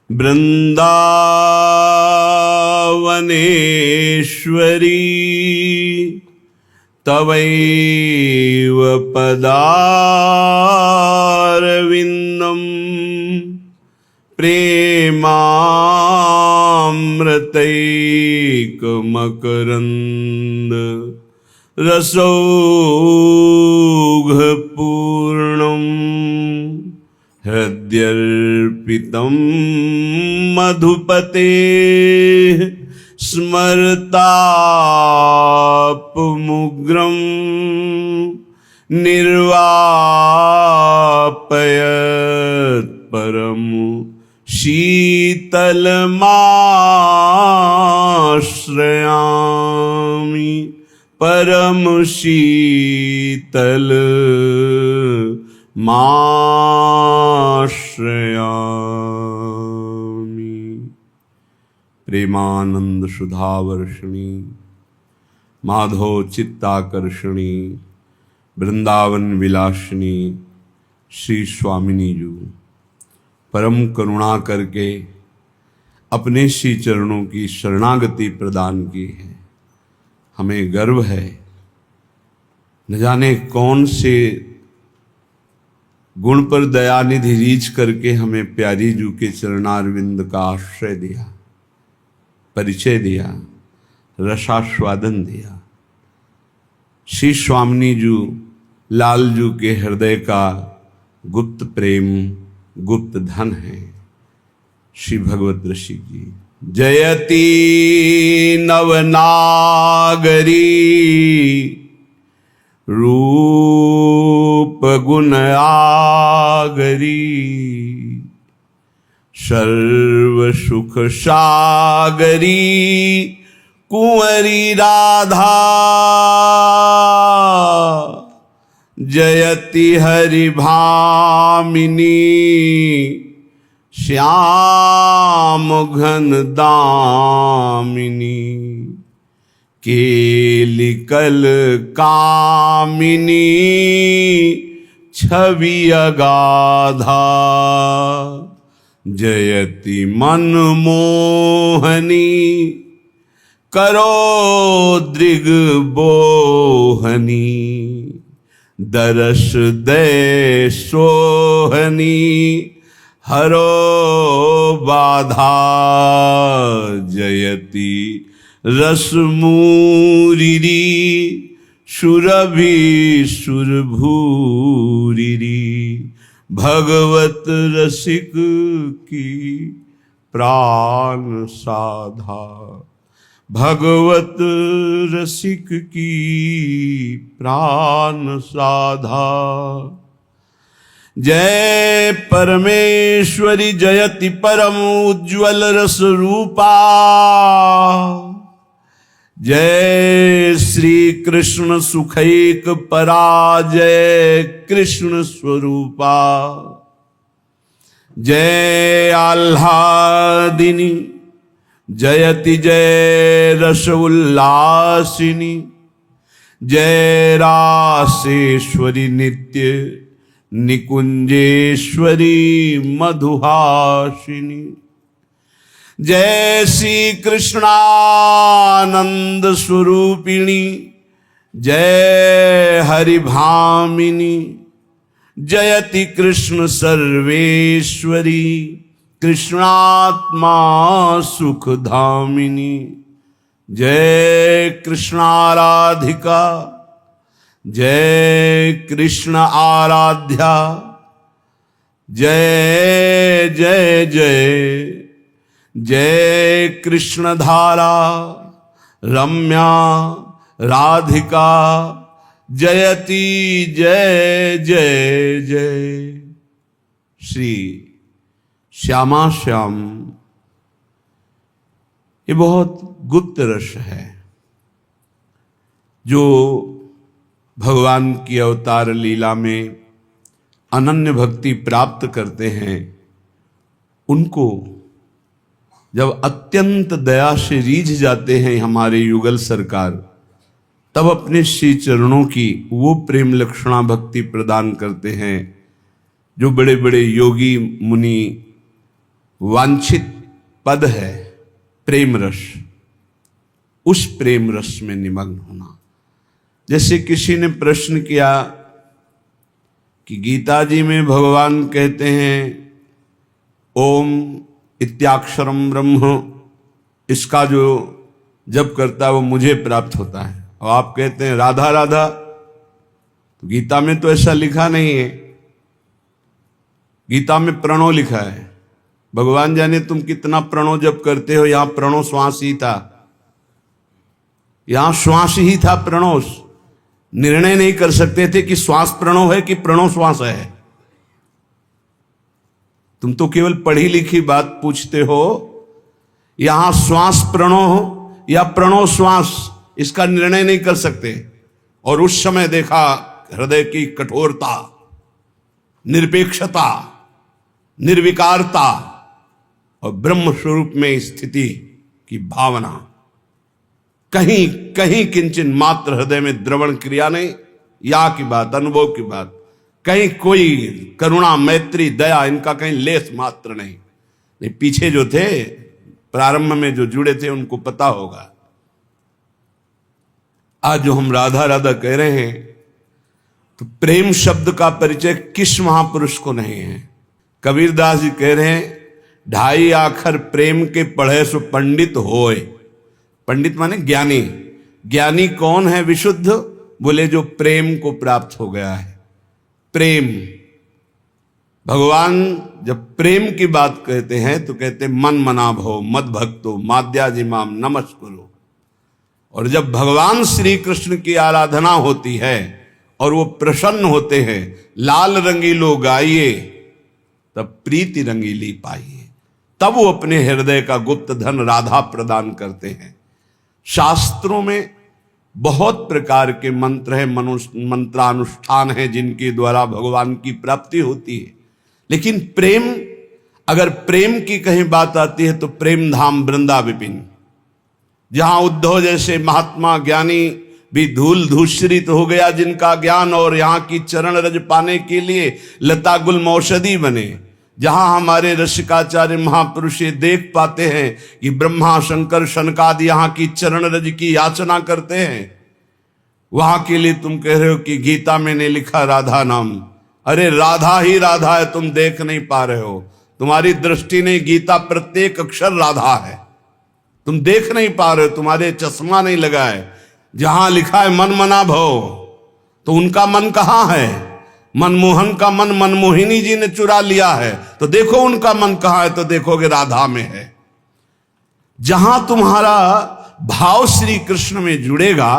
वृंदावनेश्वरी तवैव पदारविन्दं प्रेमामृतैकमकरन्द रसौघपूर्णं हृद्यर्पितं मधुपतेः स्मरतापमुग्रं निर्वापयत् परं शीतलमाश्रयामि परम शीतल माश्रयामि। प्रेमानंद सुधावर्षिणी माधव चित्ताकर्षणी वृंदावन विलासिनी श्री स्वामिनी जी परम करुणा करके अपने श्री चरणों की शरणागति प्रदान की है। हमें गर्व है, न जाने कौन से गुण पर दयानिधि रीच करके हमें प्यारी जू के चरणारविंद का आश्रय दिया, परिचय दिया, रसास्वादन दिया। श्री स्वामिनी जू लाल जू के हृदय का गुप्त प्रेम, गुप्त धन है। श्री भगवत ऋषि जी जयति नवनागरी रूप गुण आगरी सर्व सुख सागरी कुंवरी राधा जयति हरि भामिनी श्याम घन दामिनी केलिकल कामिनी छवि अगाधा जयति मनमोहनी करो दृग्बोहनी दरस दे सोहनी हरो बाधा जयति रसमूरिरी सुरभि सुरभूरिरी भगवत रसिक की प्राण साधा भगवत रसिक की प्राण साधा। जय परमेश्वरी जयति परम उज्ज्वल रस रूपा जय श्री कृष्ण सुखैक पराजय कृष्ण स्वरूपा जय आह्लादिनी जयति जय रस उल्लासिनी जय रासेश्वरी नित्य निकुंजेश्वरी मधुहासिनी जय श्री कृष्णानंद स्वरूपिणी जय हरि भामिनी जयति कृष्ण सर्वेश्वरी कृष्णात्मा सुखधामिनी जय कृष्णाराधिका जय कृष्ण आराध्या जय जय जय जय कृष्ण धारा रम्या राधिका जयति जय जय जय। श्री श्यामा श्याम ये बहुत गुप्त रस है जो भगवान की अवतार लीला में अनन्य भक्ति प्राप्त करते हैं। उनको जब अत्यंत दया से रीझ जाते हैं हमारे युगल सरकार, तब अपने श्री चरणों की वो प्रेम लक्षणा भक्ति प्रदान करते हैं जो बड़े बड़े योगी मुनि वांछित पद है प्रेम रस, उस प्रेम रस में निमग्न होना। जैसे किसी ने प्रश्न किया कि गीता जी में भगवान कहते हैं ओम इत्याक्षरम ब्रह्म, इसका जो जप करता है वो मुझे प्राप्त होता है, और आप कहते हैं राधा राधा। तो गीता में तो ऐसा लिखा नहीं है, गीता में प्रणो लिखा है। भगवान जाने तुम कितना प्रणो जप करते हो, यहां प्रणो श्वास ही था, यहां श्वास ही था प्रणो। निर्णय नहीं कर सकते थे कि श्वास प्रणो है कि प्रणो श्वास है। तुम तो केवल पढ़ी लिखी बात पूछते हो। यहां श्वास प्रणो या प्रणो श्वास, इसका निर्णय नहीं कर सकते। और उस समय देखा हृदय की कठोरता, निरपेक्षता, निर्विकारता और ब्रह्म स्वरूप में स्थिति की भावना। कहीं कहीं किंचन मात्र हृदय में द्रवण क्रिया नहीं, या की बात, अनुभव की बात, कहीं कोई करुणा मैत्री दया इनका कहीं लेस मात्र नहीं। पीछे जो थे प्रारंभ में जो जुड़े थे उनको पता होगा। आज जो हम राधा राधा कह रहे हैं, तो प्रेम शब्द का परिचय किस महापुरुष को नहीं है। कबीरदास जी कह रहे हैं 2.5 आखर प्रेम के पढ़े सो पंडित होए। पंडित माने ज्ञानी। ज्ञानी कौन है विशुद्ध? बोले जो प्रेम को प्राप्त हो गया है। प्रेम, भगवान जब प्रेम की बात कहते हैं तो कहते मन मना भो मद भक्तो माद्याजिमाम नमस्कुरु। और जब भगवान श्री कृष्ण की आराधना होती है और वो प्रसन्न होते हैं, लाल रंगीलो गाइए तब प्रीति रंगीली पाइए, तब वो अपने हृदय का गुप्त धन राधा प्रदान करते हैं। शास्त्रों में बहुत प्रकार के मंत्र हैं, मंत्रानुष्ठान है जिनके द्वारा भगवान की प्राप्ति होती है। लेकिन प्रेम, अगर प्रेम की कहीं बात आती है तो प्रेम धाम वृंदा विपिन, जहां उद्धव जैसे महात्मा ज्ञानी भी धूल धूषरित हो गया जिनका ज्ञान, और यहाँ की चरण रज पाने के लिए लता गुल्म औषधि बने। जहां हमारे रसिकाचार्य महापुरुष देख पाते हैं कि ब्रह्मा शंकर शनकादि यहाँ की चरण रज की याचना करते हैं, वहां के लिए तुम कह रहे हो कि गीता में ने लिखा राधा नाम। अरे राधा ही राधा है, तुम देख नहीं पा रहे हो, तुम्हारी दृष्टि नहीं, गीता प्रत्येक अक्षर राधा है, तुम देख नहीं पा रहे हो, तुम्हारे चश्मा नहीं लगा है। जहां लिखा है मन मना भव, तो उनका मन कहां है? मनमोहन का मन मनमोहिनी जी ने चुरा लिया है, तो देखो उनका मन कहां है, तो देखोगे राधा में है। जहां तुम्हारा भाव श्री कृष्ण में जुड़ेगा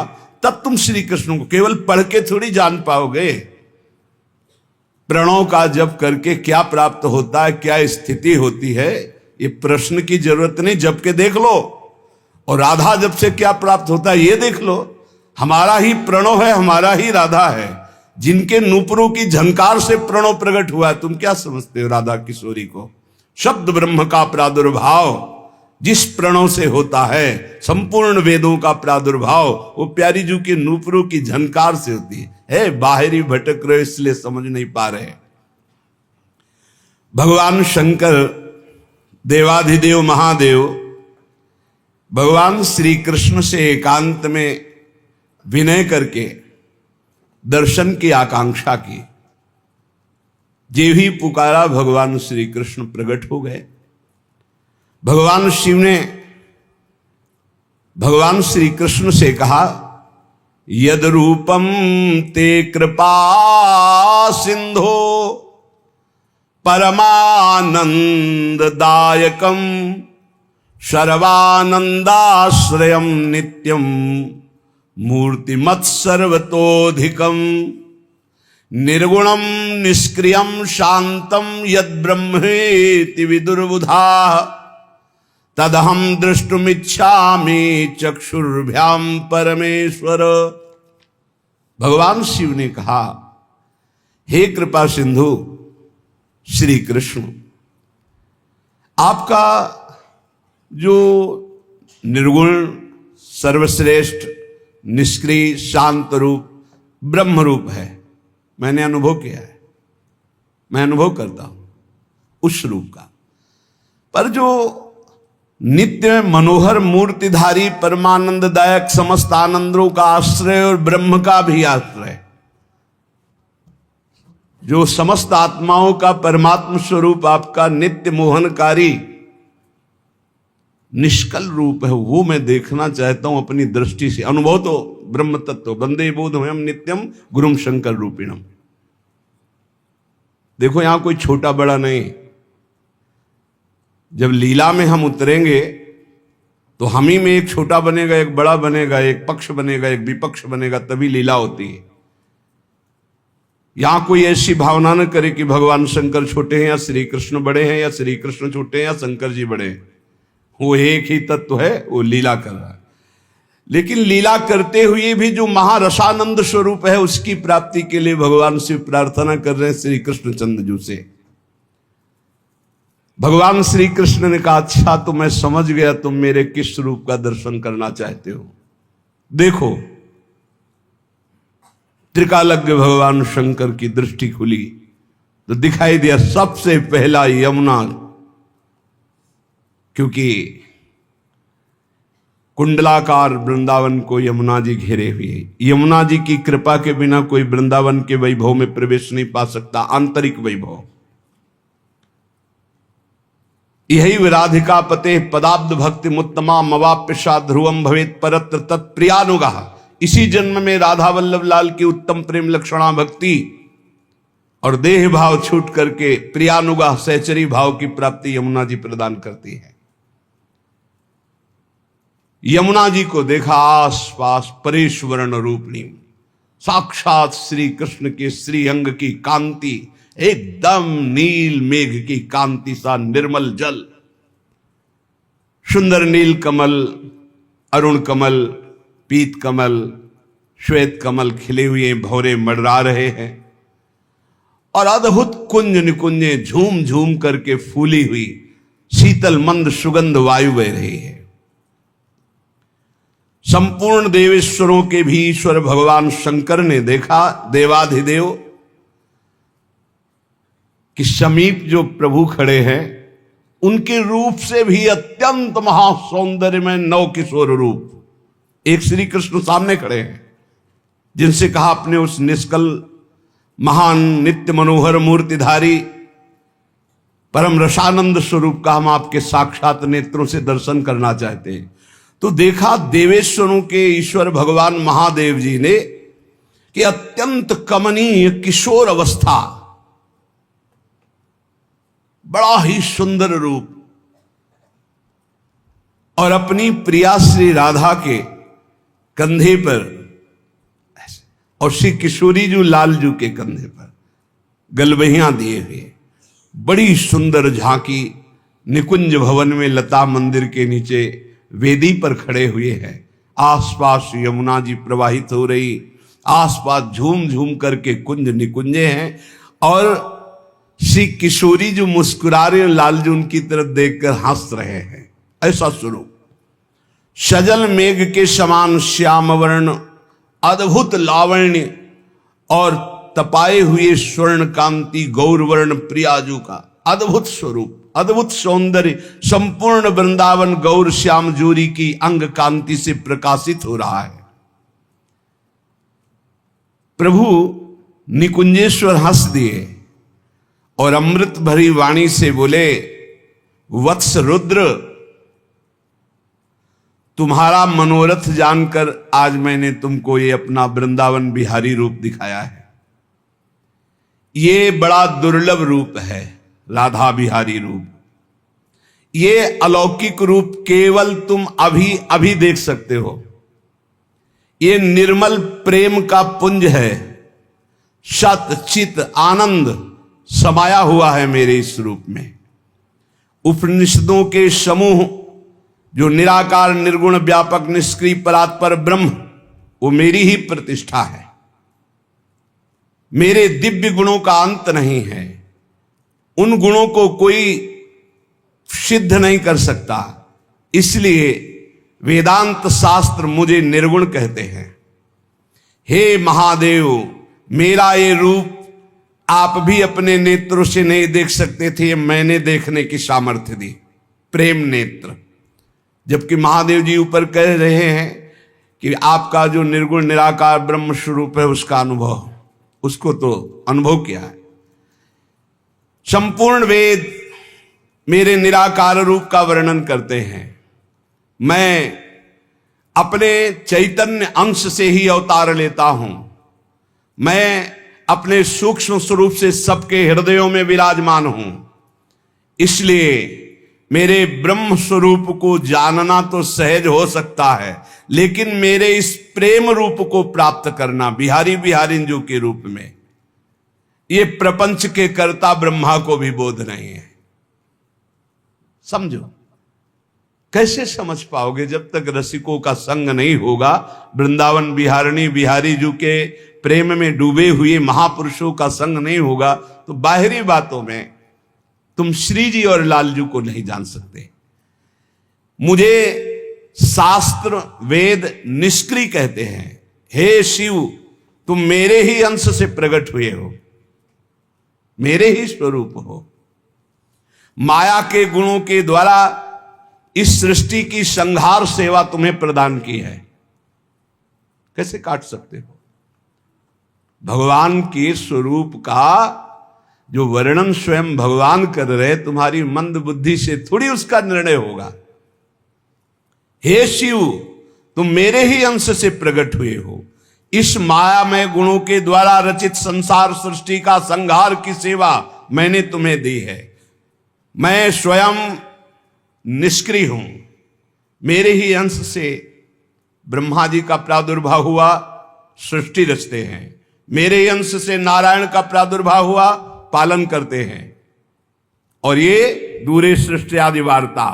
तब तुम श्री कृष्ण को केवल पढ़ के थोड़ी जान पाओगे। प्रणव का जप करके क्या प्राप्त होता है, क्या स्थिति होती है, ये प्रश्न की जरूरत नहीं, जप के देख लो। और राधा जप से क्या प्राप्त होता है ये देख लो। हमारा ही प्रणव है, हमारा ही राधा है, जिनके नूपुरों की झंकार से प्रणव प्रकट हुआ है। तुम क्या समझते हो राधा किशोरी को? शब्द ब्रह्म का प्रादुर्भाव जिस प्रणव से होता है, संपूर्ण वेदों का प्रादुर्भाव वो प्यारी जू के नूपुरों की झंकार से होती है। बाहरी भटक रहे इसलिए समझ नहीं पा रहे। भगवान शंकर देवाधिदेव महादेव भगवान श्री कृष्ण से एकांत में विनय करके दर्शन की आकांक्षा की। जे ही पुकारा भगवान श्री कृष्ण प्रकट हो गए। भगवान शिव ने भगवान श्री कृष्ण से कहा यद रूपम ते कृपा सिंधो परमानंददायकम सर्वानंदाश्रयम नित्यम मूर्तिमत् सर्वतोधिकम निर्गुणम निष्क्रियम शांतम यद ब्रह्मेति विदुर्बुधा तदहम दृष्टुमिच्छामि चक्षुर्भ्याम परमेश्वर। भगवान शिव ने कहा हे कृपा सिंधु श्री कृष्ण, आपका जो निर्गुण सर्वश्रेष्ठ निष्क्रिय शांत रूप ब्रह्म रूप है, मैंने अनुभव किया है, मैं अनुभव करता हूं उस रूप का। पर जो नित्य मनोहर मूर्तिधारी परमानंददायक समस्त आनंदों का आश्रय और ब्रह्म का भी आश्रय, जो समस्त आत्माओं का परमात्म स्वरूप आपका नित्य मोहनकारी निष्कल रूप है, वो मैं देखना चाहता हूं अपनी दृष्टि से। अनुभव तो ब्रह्म तत्व वंदे बोधमयम् नित्यम गुरुम शंकर रूपिणम। देखो यहां कोई छोटा बड़ा नहीं। जब लीला में हम उतरेंगे तो हम ही में एक छोटा बनेगा, एक बड़ा बनेगा, एक पक्ष बनेगा, एक विपक्ष बनेगा, तभी लीला होती है। यहां कोई ऐसी भावना न करे कि भगवान शंकर छोटे हैं या श्री कृष्ण बड़े हैं, या श्री कृष्ण छोटे हैं या शंकर जी बड़े हैं। वो एक ही तत्व है, वो लीला कर रहा है। लेकिन लीला करते हुए भी जो महारसानंद स्वरूप है, उसकी प्राप्ति के लिए भगवान से प्रार्थना कर रहे हैं श्री कृष्ण चंद्र जी से। भगवान श्री कृष्ण ने कहा, अच्छा तो मैं समझ गया तुम मेरे किस रूप का दर्शन करना चाहते हो। देखो, त्रिकालज्ञ भगवान शंकर की दृष्टि खुली तो दिखाई दिया सबसे पहला यमुना, क्योंकि कुंडलाकार वृंदावन को यमुना जी घेरे हुए। यमुना जी की कृपा के बिना कोई वृंदावन के वैभव में प्रवेश नहीं पा सकता, आंतरिक वैभव। यही विराधिका पते पदाब्द भक्ति मुत्तमा मवाप्यशा ध्रुवम भवेत परत्र तत्प्रियानुगा। इसी जन्म में राधा वल्लभ लाल की उत्तम प्रेम लक्षणा भक्ति और देह भाव छूट करके प्रियानुगा सहचरी भाव की प्राप्ति यमुना जी प्रदान करती है। यमुना जी को देखा आसपास परेश्वरण रूपणी, साक्षात श्री कृष्ण के श्री अंग की कांति, एकदम नील मेघ की कांति सा निर्मल जल, सुंदर नील कमल, अरुण कमल, पीत कमल, श्वेत कमल खिले हुए भौरे मडरा रहे हैं और अद्भुत कुंज निकुंजे झूम झूम करके फूली हुई शीतल मंद सुगंध वायु बह रही है। संपूर्ण देवेश्वरों के भी ईश्वर भगवान शंकर ने देखा, देवाधिदेव, कि समीप जो प्रभु खड़े हैं उनके रूप से भी अत्यंत महासौंदर्य में नव किशोर रूप एक श्री कृष्ण सामने खड़े हैं, जिनसे कहा अपने उस निष्कल महान नित्य मनोहर मूर्तिधारी परम रसानंद स्वरूप का हम आपके साक्षात नेत्रों से दर्शन करना चाहते हैं। तो देखा देवेश्वरों के ईश्वर भगवान महादेव जी ने कि अत्यंत कमनीय किशोर अवस्था, बड़ा ही सुंदर रूप, और अपनी प्रिया श्री राधा के कंधे पर और श्री किशोरी जी लालजू के कंधे पर गलबहियां दिए हुए बड़ी सुंदर झांकी निकुंज भवन में लता मंदिर के नीचे वेदी पर खड़े हुए हैं। आसपास यमुना जी प्रवाहित हो रही, आसपास झूम झूम करके कुंज निकुंजे हैं और श्री किशोरी जो मुस्कुरा रहे लालजू उनकी तरफ देखकर हंस रहे हैं। ऐसा स्वरूप सजल मेघ के समान श्याम वर्ण, अद्भुत लावण्य और तपाए हुए स्वर्ण कांति गौरवर्ण प्रियाजू का अद्भुत स्वरूप, अद्भुत सौंदर्य संपूर्ण वृंदावन गौर श्याम जूरी की अंग कांति से प्रकाशित हो रहा है। प्रभु निकुंजेश्वर हंस दिए और अमृत भरी वाणी से बोले, वत्स रुद्र, तुम्हारा मनोरथ जानकर आज मैंने तुमको ये अपना वृंदावन बिहारी रूप दिखाया है। ये बड़ा दुर्लभ रूप है, राधा बिहारी रूप। ये अलौकिक रूप केवल तुम अभी अभी देख सकते हो। ये निर्मल प्रेम का पुंज है, सत चित आनंद समाया हुआ है मेरे इस रूप में। उपनिषदों के समूह जो निराकार निर्गुण व्यापक निष्क्रिय परात्पर ब्रह्म, वो मेरी ही प्रतिष्ठा है। मेरे दिव्य गुणों का अंत नहीं है। उन गुणों को कोई सिद्ध नहीं कर सकता, इसलिए वेदांत शास्त्र मुझे निर्गुण कहते हैं। हे महादेव, मेरा ये रूप आप भी अपने नेत्रों से नहीं देख सकते थे, मैंने देखने की सामर्थ्य दी। प्रेम नेत्र। जबकि महादेव जी ऊपर कह रहे हैं कि आपका जो निर्गुण निराकार ब्रह्म स्वरूप है उसका अनुभव, उसको तो अनुभव किया है। संपूर्ण वेद मेरे निराकार रूप का वर्णन करते हैं। मैं अपने चैतन्य अंश से ही अवतार लेता हूं। मैं अपने सूक्ष्म स्वरूप से सबके हृदयों में विराजमान हूं। इसलिए मेरे ब्रह्म स्वरूप को जानना तो सहज हो सकता है, लेकिन मेरे इस प्रेम रूप को प्राप्त करना बिहारी बिहारिंजू के रूप में, ये प्रपंच के कर्ता ब्रह्मा को भी बोध नहीं है। समझो, कैसे समझ पाओगे जब तक रसिकों का संग नहीं होगा। वृंदावन बिहारिणी बिहारी जू के प्रेम में डूबे हुए महापुरुषों का संग नहीं होगा तो बाहरी बातों में तुम श्री जी और लालजू को नहीं जान सकते। मुझे शास्त्र वेद निष्क्रिय कहते हैं। हे शिव, तुम मेरे ही अंश से प्रकट हुए हो, मेरे ही स्वरूप हो। माया के गुणों के द्वारा इस सृष्टि की संहार सेवा तुम्हें प्रदान की है, कैसे काट सकते हो? भगवान के स्वरूप का जो वर्णन स्वयं भगवान कर रहे, तुम्हारी मंद बुद्धि से थोड़ी उसका निर्णय होगा। हे शिव, तुम मेरे ही अंश से प्रकट हुए हो। इस मायामय गुणों के द्वारा रचित संसार सृष्टि का संहार की सेवा मैंने तुम्हें दी है। मैं स्वयं निष्क्रिय हूं। मेरे ही अंश से ब्रह्मा जी का प्रादुर्भाव हुआ, सृष्टि रचते हैं। मेरे ही अंश से नारायण का प्रादुर्भाव हुआ, पालन करते हैं। और ये दूरे सृष्टि आदि वार्ता,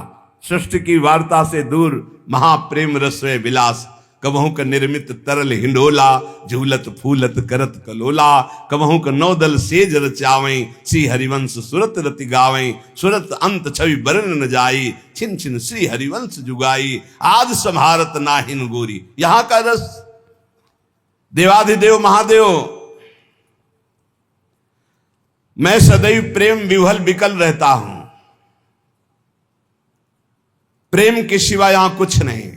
सृष्टि की वार्ता से दूर महाप्रेम रसवे विलास। कबहू का निर्मित तरल हिंडोला, झूलत फूलत करत कलोला। कबहू का नौदल सेज रचावें, श्री हरिवंश सुरत रति गावें। सुरत अंत छवि बरन न जाई, छिन छिन श्री हरिवंश जुगाई। आज संहारत नाहिन गोरी। यहां का रस देवाधिदेव महादेव, मैं सदैव प्रेम विह्वल विकल रहता हूं। प्रेम के सिवा यहां कुछ नहीं।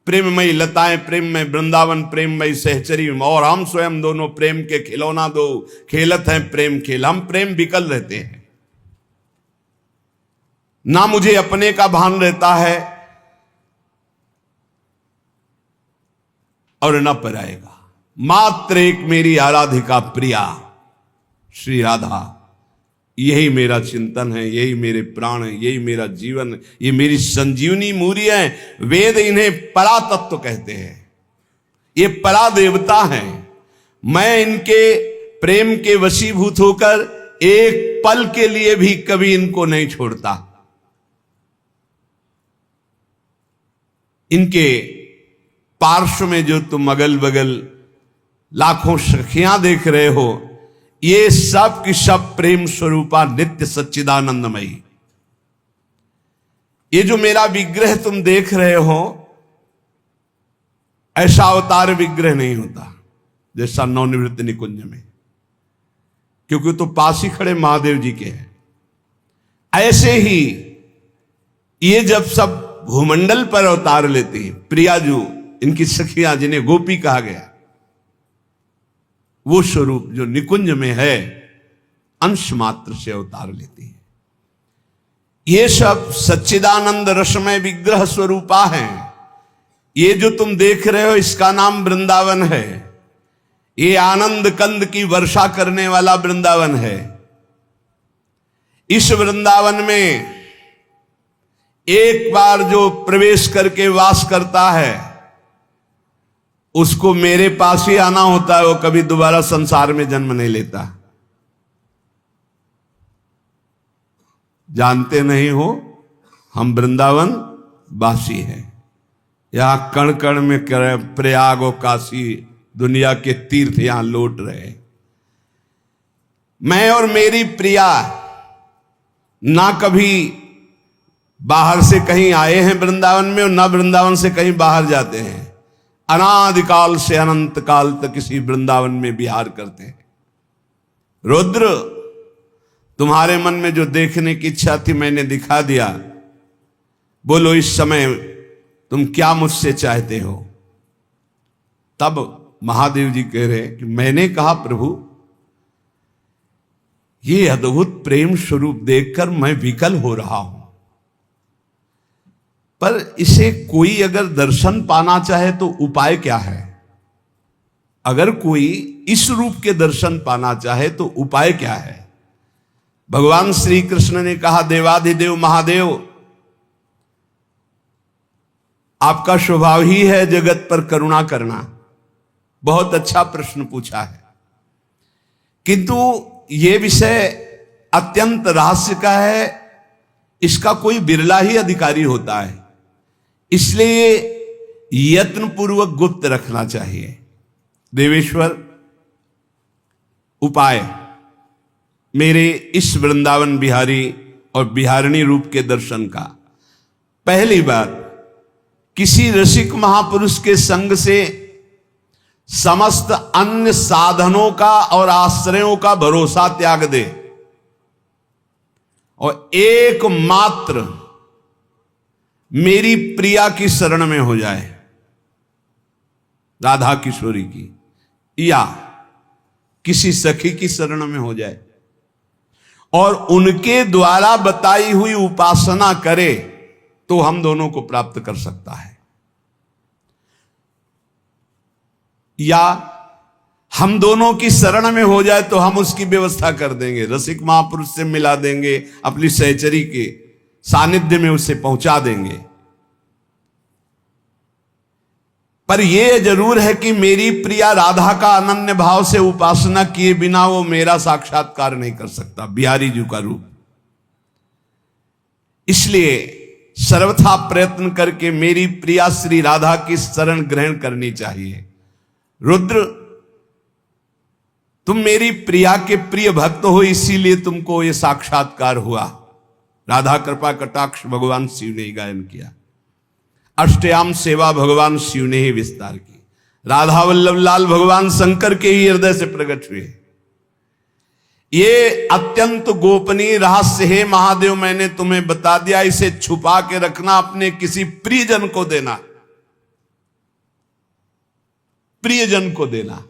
प्रेममयी लताएं, प्रेममय वृंदावन, प्रेममयी सहचरी और हम स्वयं दोनों प्रेम के खिलौना दो। खेलत हैं प्रेम खेल, हम प्रेम विकल रहते हैं। ना मुझे अपने का भान रहता है और न पराएगा। मात्र एक मेरी आराधिका प्रिया श्री राधा, यही मेरा चिंतन है, यही मेरे प्राण है, यही मेरा जीवन, ये मेरी संजीवनी मूरी है। वेद इन्हें परा तत्व कहते हैं, ये परा देवता हैं। मैं इनके प्रेम के वशीभूत होकर एक पल के लिए भी कभी इनको नहीं छोड़ता। इनके पार्श्व में जो तुम अगल बगल लाखों सखियां देख रहे हो, ये सब की सब प्रेम स्वरूपा नित्य सच्चिदानंदमयी। ये जो मेरा विग्रह तुम देख रहे हो, ऐसा अवतार विग्रह नहीं होता जैसा नवनिवृत्त निकुंज में, क्योंकि तो पास ही खड़े महादेव जी के हैं। ऐसे ही ये जब सब भूमंडल पर अवतार लेती है, प्रियाजू इनकी सखियां जिन्हें गोपी कहा गया, वो स्वरूप जो निकुंज में है अंश मात्र से अवतार लेती है। ये सब सच्चिदानंद रसमय विग्रह स्वरूपा हैं। ये जो तुम देख रहे हो इसका नाम वृंदावन है। ये आनंद कंद की वर्षा करने वाला वृंदावन है। इस वृंदावन में एक बार जो प्रवेश करके वास करता है उसको मेरे पास ही आना होता है, वो कभी दोबारा संसार में जन्म नहीं लेता। जानते नहीं हो, हम वृंदावन वासी हैं। यहां कण कण में प्रयाग और काशी दुनिया के तीर्थ यहां लौट रहे। मैं और मेरी प्रिया ना कभी बाहर से कहीं आए हैं वृंदावन में और ना वृंदावन से कहीं बाहर जाते हैं। अनादिकाल से अनंत काल तक इसी वृंदावन में विहार करते हैं। रुद्र, तुम्हारे मन में जो देखने की इच्छा थी मैंने दिखा दिया, बोलो इस समय तुम क्या मुझसे चाहते हो। तब महादेव जी कह रहे कि मैंने कहा प्रभु ये अद्भुत प्रेम स्वरूप देखकर मैं विकल हो रहा हूं, पर इसे कोई अगर दर्शन पाना चाहे तो उपाय क्या है। अगर कोई इस रूप के दर्शन पाना चाहे तो उपाय क्या है। भगवान श्री कृष्ण ने कहा देवाधिदेव महादेव, आपका स्वभाव ही है जगत पर करुणा करना। बहुत अच्छा प्रश्न पूछा है, किंतु यह विषय अत्यंत रहस्य का है, इसका कोई बिरला ही अधिकारी होता है, इसलिए यत्न पूर्वक गुप्त रखना चाहिए। देवेश्वर उपाय मेरे इस वृंदावन बिहारी और बिहारिणी रूप के दर्शन का। पहली बात, किसी रसिक महापुरुष के संग से समस्त अन्य साधनों का और आश्रयों का भरोसा त्याग दे और एकमात्र मेरी प्रिया की शरण में हो जाए, राधा किशोरी की, या किसी सखी की शरण में हो जाए और उनके द्वारा बताई हुई उपासना करे तो हम दोनों को प्राप्त कर सकता है। या हम दोनों की शरण में हो जाए तो हम उसकी व्यवस्था कर देंगे, रसिक महापुरुष से मिला देंगे, अपनी सहचरी के सानिध्य में उसे पहुंचा देंगे। पर यह जरूर है कि मेरी प्रिया राधा का अनन्य भाव से उपासना किए बिना वो मेरा साक्षात्कार नहीं कर सकता, बिहारी जी का रूप। इसलिए सर्वथा प्रयत्न करके मेरी प्रिया श्री राधा की शरण ग्रहण करनी चाहिए। रुद्र, तुम मेरी प्रिया के प्रिय भक्त हो, इसीलिए तुमको यह साक्षात्कार हुआ। राधा कृपा कटाक्ष भगवान शिव ने ही गायन किया, अष्टयाम सेवा भगवान शिव ने ही विस्तार की। राधा वल्लभ लाल भगवान शंकर के ही हृदय से प्रकट हुए। ये अत्यंत गोपनीय रहस्य है महादेव, मैंने तुम्हें बता दिया, इसे छुपा के रखना, अपने किसी प्रियजन को देना, प्रियजन को देना।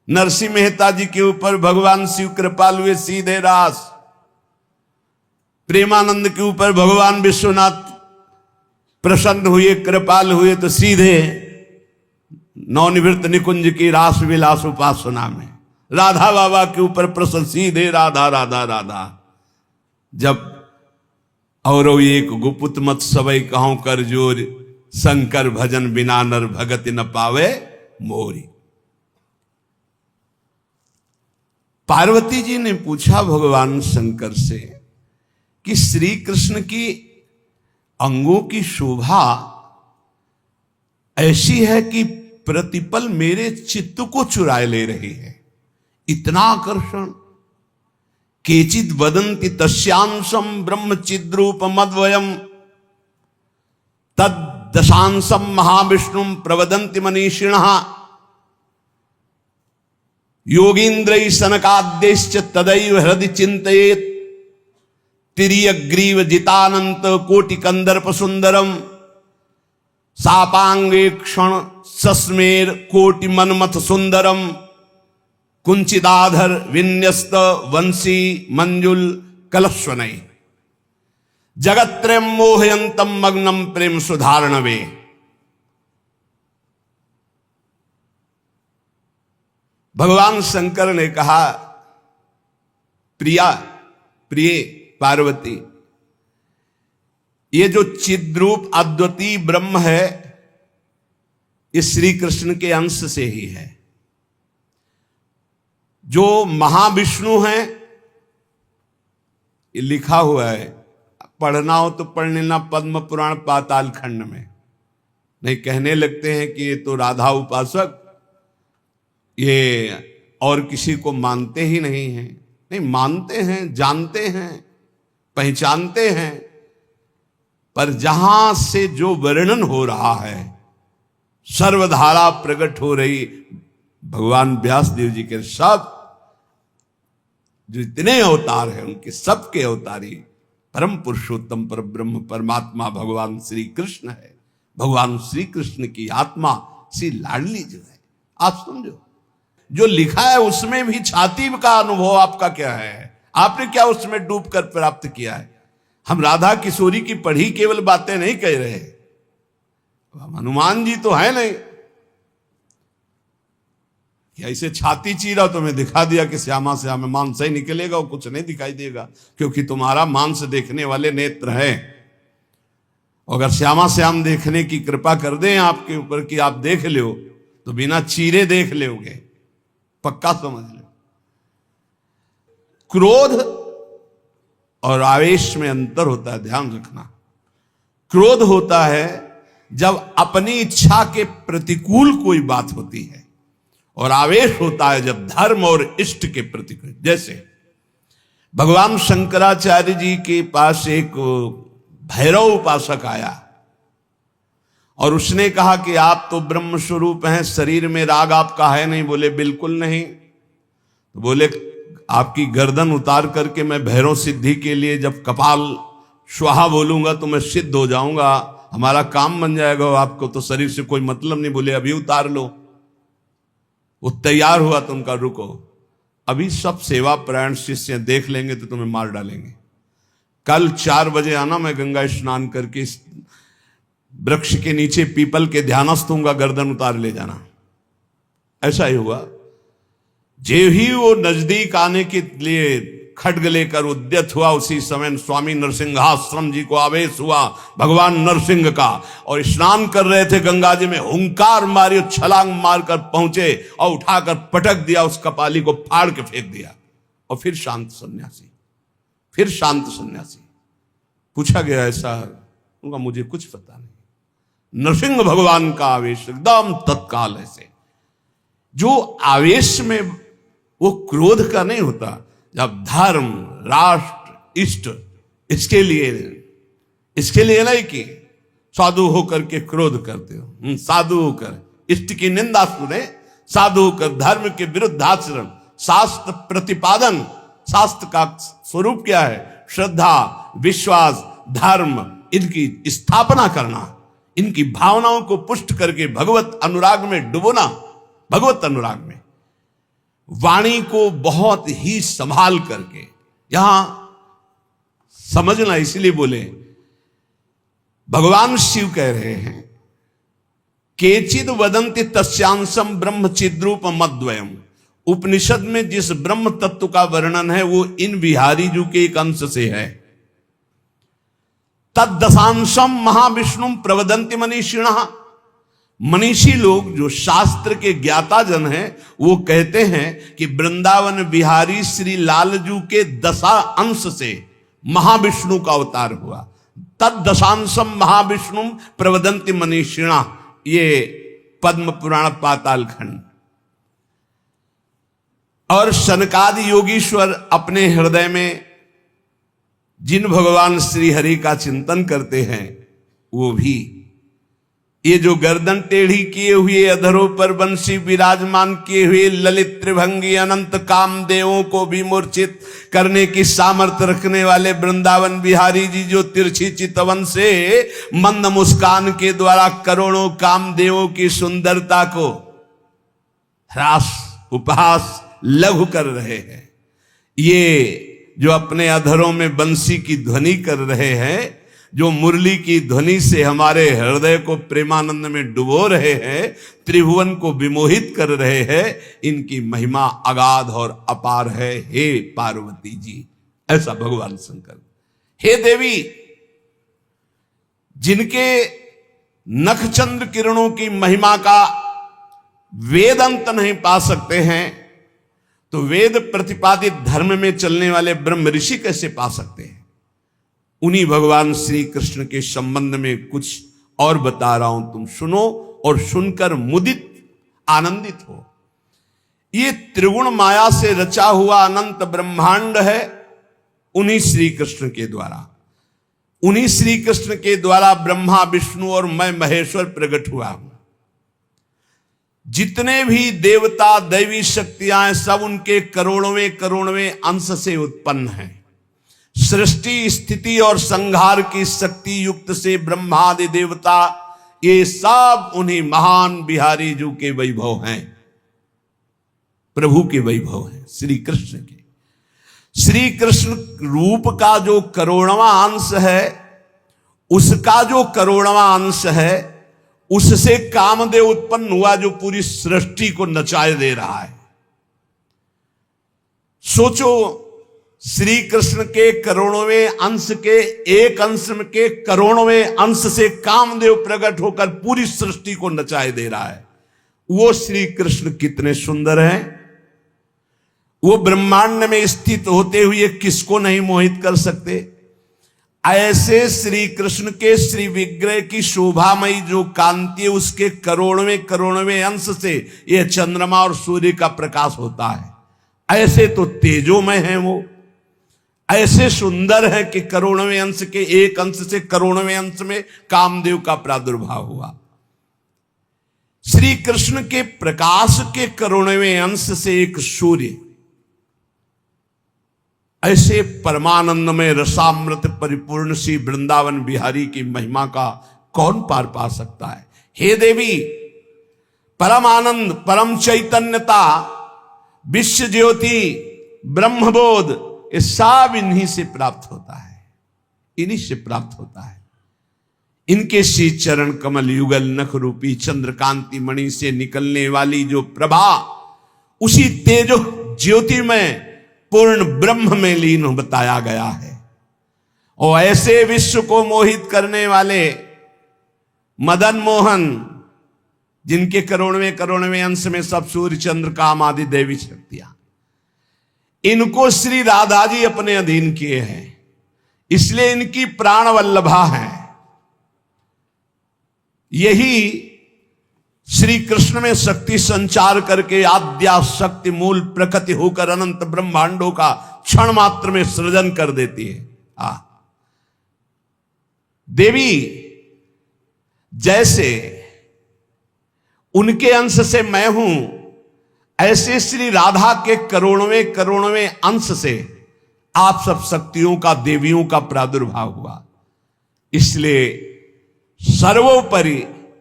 नरसिंह मेहता जी के ऊपर भगवान शिव कृपाल हुए, सीधे रास। प्रेमानंद के ऊपर भगवान विश्वनाथ प्रसन्न हुए, कृपाल हुए, तो सीधे नवनिवृत्त निकुंज की रास विलास उपासना में। राधा बाबा के ऊपर प्रसन्न, सीधे राधा राधा राधा। जब और एक गुपुत मत सबई कहूं कर जोर, शंकर भजन बिना नर भगति न पावे मोरी। पार्वती जी ने पूछा भगवान शंकर से कि श्री कृष्ण की अंगों की शोभा ऐसी है कि प्रतिपल मेरे चित्त को चुराए ले रही है, इतना आकर्षण। केचित वदन्ति तस्यांशम ब्रह्म चिद्रूप मद्वयम तद दशांशम महाविष्णुम प्रवदन्ति मनीषिणः योगींद्रै सनकाद्यश्च तदैव हृदि चिन्तयेत् तिर्यग्रीव जितानंत कोटि कंदर्प सुंदरम सापांगे क्षण सस्मेर कोटि मनमथ सुंदरम कुंचिदाधर विन्यस्त वंशी मंजुल कलस्वनय जगत्त्रयं मोहयंतम मग्नम प्रेम सुधारणवे। भगवान शंकर ने कहा, प्रिया, प्रिय पार्वती, ये जो चिद्रूप अद्वितीय ब्रह्म है, ये श्री कृष्ण के अंश से ही है। जो महाविष्णु हैं, ये लिखा हुआ है, पढ़ना हो तो पढ़ लेना पद्म पुराण पाताल खंड में। नहीं कहने लगते हैं कि ये तो राधा उपासक ये और किसी को मानते ही नहीं हैं। नहीं, मानते हैं, जानते हैं, पहचानते हैं, पर जहां से जो वर्णन हो रहा है, सर्वधारा प्रकट हो रही, भगवान व्यास देव जी के सब जो इतने अवतार हैं उनके सबके अवतारी परम पुरुषोत्तम पर ब्रह्म परमात्मा भगवान श्री कृष्ण है। भगवान श्री कृष्ण की आत्मा श्री लाडली जो है, आप समझो जो लिखा है उसमें भी छाती का अनुभव आपका क्या है, आपने क्या उसमें डूब कर प्राप्त किया है। हम राधा किशोरी की पढ़ी केवल बातें नहीं कह रहे, हम हनुमान जी तो है नहीं कि ऐसे छाती चीरा तो मैं दिखा दिया कि श्यामा श्यामा मांस ही निकलेगा, और कुछ नहीं दिखाई देगा, क्योंकि तुम्हारा मांस देखने वाले नेत्र हैं। अगर श्यामा श्याम देखने की कृपा कर दें आपके ऊपर कि आप देख लो, तो बिना चीरे देख लोगे, पक्का समझ लो। क्रोध और आवेश में अंतर होता है, ध्यान रखना। क्रोध होता है जब अपनी इच्छा के प्रतिकूल कोई बात होती है, और आवेश होता है जब धर्म और इष्ट के प्रतिकूल। जैसे भगवान शंकराचार्य जी के पास एक भैरव उपासक आया और उसने कहा कि आप तो ब्रह्म स्वरूप हैं, शरीर में राग आपका है नहीं। बोले बिल्कुल नहीं। तो बोले आपकी गर्दन उतार करके मैं भैरव सिद्धि के लिए जब कपाल स्वाहा बोलूंगा तो मैं सिद्ध हो जाऊंगा, हमारा काम बन जाएगा, आपको तो शरीर से कोई मतलब नहीं। बोले अभी उतार लो। वो तैयार हुआ तो उनका रुको, अभी सब सेवा परायण शिष्य देख लेंगे तो तुम्हें मार डालेंगे। कल 4 बजे आना, मैं गंगा स्नान करके इस वृक्ष के नीचे पीपल के ध्यानस्थ होऊंगा, गर्दन उतार ले जाना। ऐसा ही हुआ। जे ही वो नजदीक आने के लिए खड्ग लेकर उद्यत हुआ, उसी समय स्वामी नरसिंहाश्रम जी को आवेश हुआ भगवान नरसिंह का, और स्नान कर रहे थे गंगा जी में, हुंकार मारी, छलांग मारकर पहुंचे और उठाकर पटक दिया, उस कपाली को फाड़ के फेंक दिया। और फिर शांत सन्यासी, फिर शांत सन्यासी। पूछा गया ऐसा, उनका मुझे कुछ पता नहीं। नरसिंह भगवान का आवेश एकदम तत्काल ऐसे, जो आवेश में वो क्रोध का नहीं होता। जब धर्म राष्ट्र इष्ट इसके लिए नहीं कि साधु होकर के क्रोध करते हो, साधु होकर इष्ट की निंदा सुने, साधु होकर धर्म के विरुद्ध आचरण, शास्त्र प्रतिपादन। शास्त्र का स्वरूप क्या है? श्रद्धा, विश्वास, धर्म, इनकी स्थापना करना, इनकी भावनाओं को पुष्ट करके भगवत अनुराग में डुबोना। भगवत अनुराग में वाणी को बहुत ही संभाल करके, यहां समझना, इसलिए बोले भगवान शिव कह रहे हैं केचिद वदंति तस्यांशम ब्रह्म चिद्रूप मद्वयम। उपनिषद में जिस ब्रह्म तत्व का वर्णन है वो इन विहारी जू के एक अंश से है। तद्दशांशम महाविष्णु प्रवदंति मनीषिणः। मनीषी लोग जो शास्त्र के ज्ञाता जन हैं वो कहते हैं कि वृंदावन बिहारी श्री लालजू के 10 अंश से महाविष्णु का अवतार हुआ। तद्दशांशम महाविष्णु प्रवदंति मनीषिणः, ये पद्म पुराण पाताल खंड। और सनकादि योगीश्वर अपने हृदय में जिन भगवान श्री हरि का चिंतन करते हैं वो भी ये जो गर्दन टेढ़ी किए हुए, अधरों पर बंसी विराजमान किए हुए ललित त्रिभंगी अनंत कामदेवों को भी मूर्छित करने की सामर्थ्य रखने वाले वृंदावन बिहारी जी, जो तिरछी चितवन से मंद मुस्कान के द्वारा करोड़ों कामदेवों की सुंदरता को ह्रास, उपहास, लघु कर रहे हैं, ये जो अपने अधरों में बंसी की ध्वनि कर रहे हैं, जो मुरली की ध्वनि से हमारे हृदय को प्रेमानंद में डुबो रहे हैं, त्रिभुवन को विमोहित कर रहे हैं, इनकी महिमा अगाध और अपार है। हे पार्वती जी, ऐसा भगवान शंकर। हे देवी, जिनके नखचंद्र किरणों की महिमा का वेद अंत नहीं पा सकते हैं, तो वेद प्रतिपादित धर्म में चलने वाले ब्रह्म ऋषि कैसे पा सकते हैं? उन्हीं भगवान श्री कृष्ण के संबंध में कुछ और बता रहा हूं, तुम सुनो और सुनकर मुदित आनंदित हो। ये त्रिगुण माया से रचा हुआ अनंत ब्रह्मांड है उन्हीं श्री कृष्ण के द्वारा। उन्हीं श्री कृष्ण के द्वारा ब्रह्मा विष्णु और मैं महेश्वर प्रकट हुआ हूं। जितने भी देवता दैवी शक्तियां हैं सब उनके करोड़वें करोड़वें अंश से उत्पन्न हैं। सृष्टि स्थिति और संहार की शक्ति युक्त से ब्रह्मादि देवता ये सब उन्हीं महान बिहारी जी के वैभव हैं, प्रभु के वैभव हैं, श्री कृष्ण के। श्री कृष्ण रूप का जो करोड़वां अंश है, उसका जो करोड़वां अंश है, उससे कामदेव उत्पन्न हुआ जो पूरी सृष्टि को नचाए दे रहा है। सोचो, श्री कृष्ण के करोड़वें अंश के एक अंश के करोड़वें अंश से कामदेव प्रकट होकर पूरी सृष्टि को नचाए दे रहा है। वो श्री कृष्ण कितने सुंदर हैं। वो ब्रह्मांड में स्थित होते हुए किसको नहीं मोहित कर सकते। ऐसे श्री कृष्ण के श्री विग्रह की शोभामयी जो कांति है, उसके करोड़वें करोड़वें अंश से यह चंद्रमा और सूर्य का प्रकाश होता है। ऐसे तो तेजोमय हैं वो, ऐसे सुंदर है कि करोड़वें अंश के एक अंश से करोड़वें अंश में कामदेव का प्रादुर्भाव हुआ। श्री कृष्ण के प्रकाश के करोड़वें अंश से एक सूर्य, ऐसे परमानंद में रसामृत परिपूर्ण श्री वृंदावन बिहारी की महिमा का कौन पार पा सकता है। हे देवी, परम आनंद, परम चैतन्यता, विश्व ज्योति, ब्रह्मबोध, ये सब इन्हीं से प्राप्त होता है, इन्हीं से प्राप्त होता है। इनके श्री चरण कमल युगल नख रूपी चंद्रकांति मणि से निकलने वाली जो प्रभा, उसी तेजो ज्योति में पूर्ण ब्रह्म में लीन बताया गया है। और ऐसे विश्व को मोहित करने वाले मदन मोहन, जिनके करोड़वें करोड़वें अंश में सब सूर्य चंद्र काम आदि देवी शक्तियां, इनको श्री राधा जी अपने अधीन किए हैं, इसलिए इनकी प्राण वल्लभा है। यही श्री कृष्ण में शक्ति संचार करके आद्या शक्ति मूल प्रकृति होकर अनंत ब्रह्मांडों का क्षण मात्र में सृजन कर देती है। देवी जैसे उनके अंश से मैं हूं, ऐसे श्री राधा के करोड़वें करोड़वें अंश से आप सब शक्तियों का, देवियों का प्रादुर्भाव हुआ। इसलिए सर्वोपरि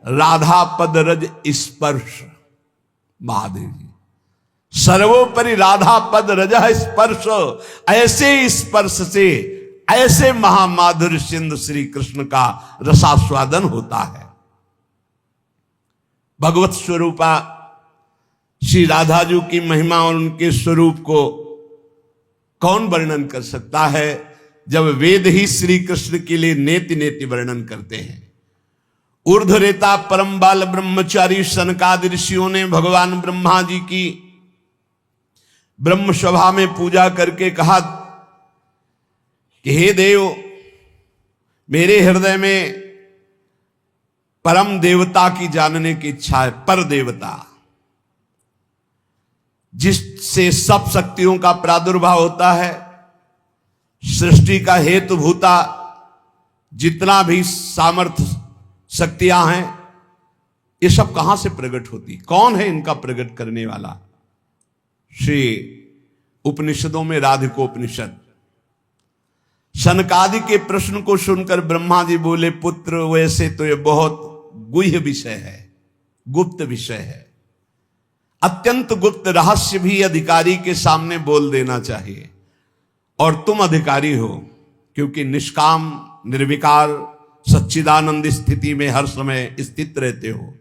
राधा पद रज स्पर्श, महादेव जी, सर्वोपरि राधा पद रज स्पर्श, ऐसे स्पर्श से ऐसे महामाधुर्य सिंधु श्री कृष्ण का रसास्वादन होता है। भगवत स्वरूपा श्री राधा जी की महिमा और उनके स्वरूप को कौन वर्णन कर सकता है, जब वेद ही श्री कृष्ण के लिए नेति नेति वर्णन करते हैं। ऊर्ध्वरेता परम बाल ब्रह्मचारी सनकादि ऋषियों ने भगवान ब्रह्मा जी की ब्रह्म सभा में पूजा करके कहा कि हे देव, मेरे हृदय में परम देवता की जानने की इच्छा है। पर देवता जिससे सब शक्तियों का प्रादुर्भाव होता है, सृष्टि का हेतु भूता जितना भी सामर्थ्य शक्तियां हैं, ये सब कहां से प्रकट होती, कौन है इनका प्रकट करने वाला। श्री उपनिषदों में राधिकोपनिषद, सनकादि के प्रश्न को सुनकर ब्रह्मा जी बोले, पुत्र वैसे तो ये बहुत गुह्य विषय है, गुप्त विषय है, अत्यंत गुप्त रहस्य भी अधिकारी के सामने बोल देना चाहिए। और तुम अधिकारी हो, क्योंकि निष्काम निर्विकार सच्चिदानंद स्थिति में हर समय स्थित रहते हो,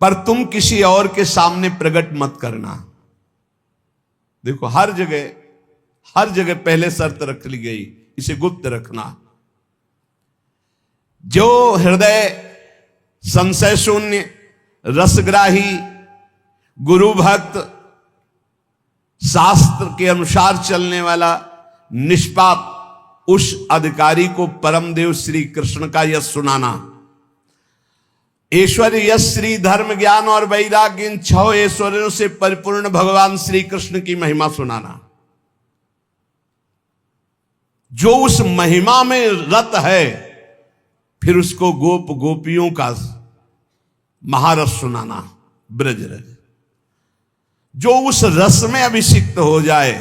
पर तुम किसी और के सामने प्रकट मत करना। देखो, हर जगह पहले शर्त रख ली गई, इसे गुप्त रखना। जो हृदय संशय शून्य, रसग्राही, गुरु भक्त, शास्त्र के अनुसार चलने वाला, निष्पाप, उस अधिकारी को परम देव श्री कृष्ण का यश सुनाना। ऐश्वर्य, यश, श्री, धर्म, ज्ञान और वैराग्य, इन 6 ऐश्वर्यों से परिपूर्ण भगवान श्री कृष्ण की महिमा सुनाना। जो उस महिमा में रत है, फिर उसको गोप गोपियों का महारस सुनाना, ब्रज रज। जो उस रस में अभिषिक्त हो जाए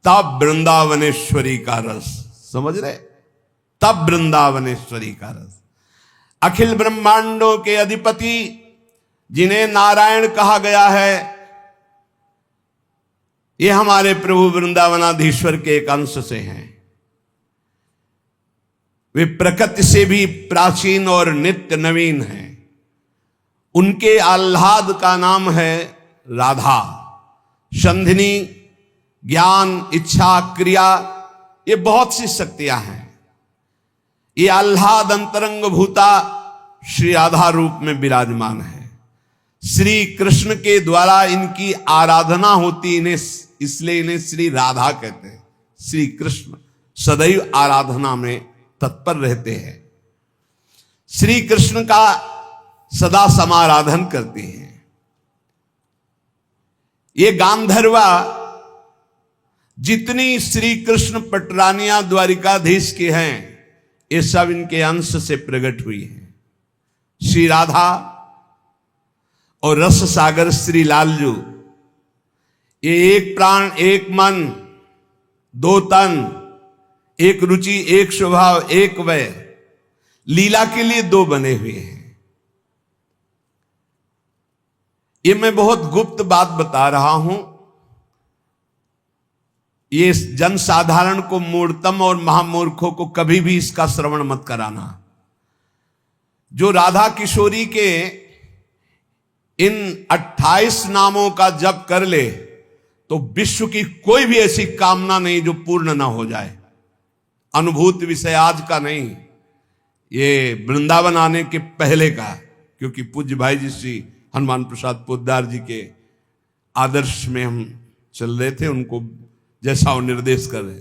तब वृंदावनेश्वरी का रस, समझ रहे, तब वृंदावनेश्वरी का रस। अखिल ब्रह्मांडों के अधिपति जिन्हें नारायण कहा गया है, ये हमारे प्रभु वृंदावनाधीश्वर के एक अंश से हैं। वे प्रकृति से भी प्राचीन और नित्य नवीन हैं। उनके आह्लाद का नाम है राधा। संधिनी, ज्ञान, इच्छा, क्रिया, ये बहुत सी शक्तियां हैं। ये आह्लाद अंतरंग भूता श्री राधा रूप में विराजमान है। श्री कृष्ण के द्वारा इनकी आराधना होती, इन्हें इसलिए इन्हें श्री राधा कहते हैं। श्री कृष्ण सदैव आराधना में तत्पर रहते हैं। श्री कृष्ण का सदा समाराधन करते हैं। ये गांधर्वा जितनी श्री कृष्ण पटरानिया द्वारिकाधीश के हैं, ये सब इनके अंश से प्रकट हुई हैं। श्री राधा और रस सागर श्री लालजू, ये एक प्राण, एक मन, दो तन, एक रुचि, एक स्वभाव, एक वय, लीला के लिए दो बने हुए हैं। ये मैं बहुत गुप्त बात बता रहा हूं। ये जनसाधारण को, मूर्तम और महामूर्खों को कभी भी इसका श्रवण मत कराना। जो राधा किशोरी के इन 28 नामों का जप कर ले तो विश्व की कोई भी ऐसी कामना नहीं जो पूर्ण ना हो जाए। अनुभूत विषय आज का नहीं, ये वृंदावन आने के पहले का, क्योंकि पूज्य भाई जी श्री हनुमान प्रसाद पोद्दार जी के आदर्श में हम चल रहे थे, उनको जैसा वो निर्देश कर रहे।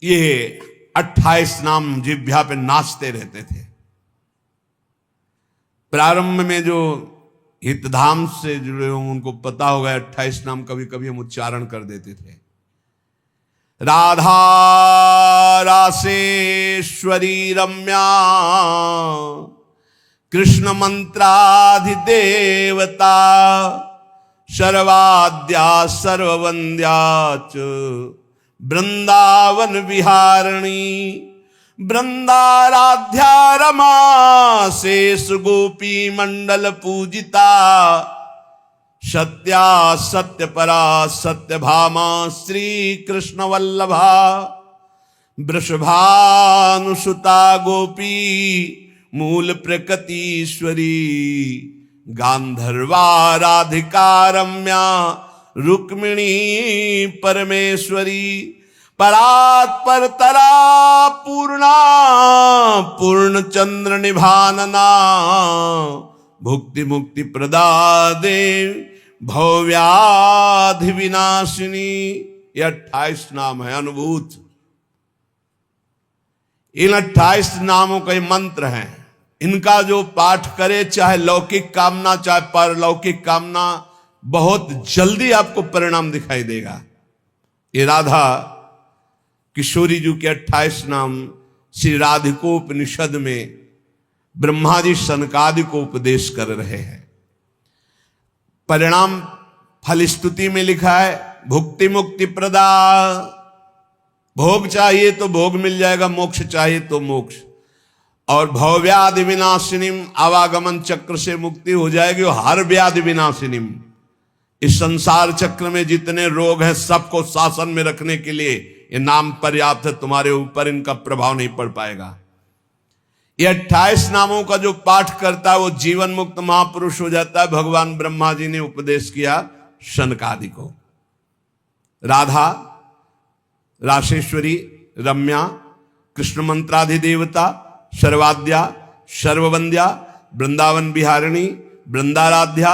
ये 28 नाम जिह्वा पे नाचते रहते थे। प्रारंभ में जो हितधाम से जुड़े हों उनको पता होगा, 28 नाम कभी कभी हम उच्चारण कर देते थे। राधा रासेश्वरी रम्या, कृष्ण मंत्राधिदेवता, सर्वाद्या सर्ववंद्या च वृंदावन विहारिणी, वृंदाराध्या रमा शेष गोपी मंडल पूजिता, सत्या सत्यपरा सत्यभामा श्री कृष्ण वल्लभा, वृषभानुसुता गोपी मूल प्रकृतीश्वरी, गांधर्वा राधिका रम्या रुक्मिणी परमेश्वरी, परात्पर तरा पूर्णा पूर्ण चंद्र निभानना, भुक्ति मुक्ति प्रदा देव भव्याधि विनाशिनी। ये 28 नाम है अनुभूत। इन 28 नामों का मंत्र है। इनका जो पाठ करे, चाहे लौकिक कामना चाहे परलौकिक कामना, बहुत जल्दी आपको परिणाम दिखाई देगा। ये राधा किशोरी जी के 28 नाम श्री राधिकोपनिषद में ब्रह्मा जी सनकादि को उपदेश कर रहे हैं। परिणाम फल स्तुति में लिखा है, भुक्ति मुक्ति प्रदा। भोग चाहिए तो भोग मिल जाएगा, मोक्ष चाहिए तो मोक्ष। और भवव्याधि विनाशिनीम, आवागमन चक्र से मुक्ति हो जाएगी। और हर व्याधि विनाशिनीम, इस संसार चक्र में जितने रोग हैं सबको शासन में रखने के लिए ये नाम पर्याप्त है। तुम्हारे ऊपर इनका प्रभाव नहीं पड़ पाएगा। ये 28 नामों का जो पाठ करता है वो जीवन मुक्त महापुरुष हो जाता है। भगवान ब्रह्मा जी ने उपदेश किया शनकादि को। राधा रासेश्वरी रम्या, कृष्ण मंत्राधिदेवता, सर्वाद्या सर्ववंद्या, वृंदावन विहारिणी, वृंदाराध्या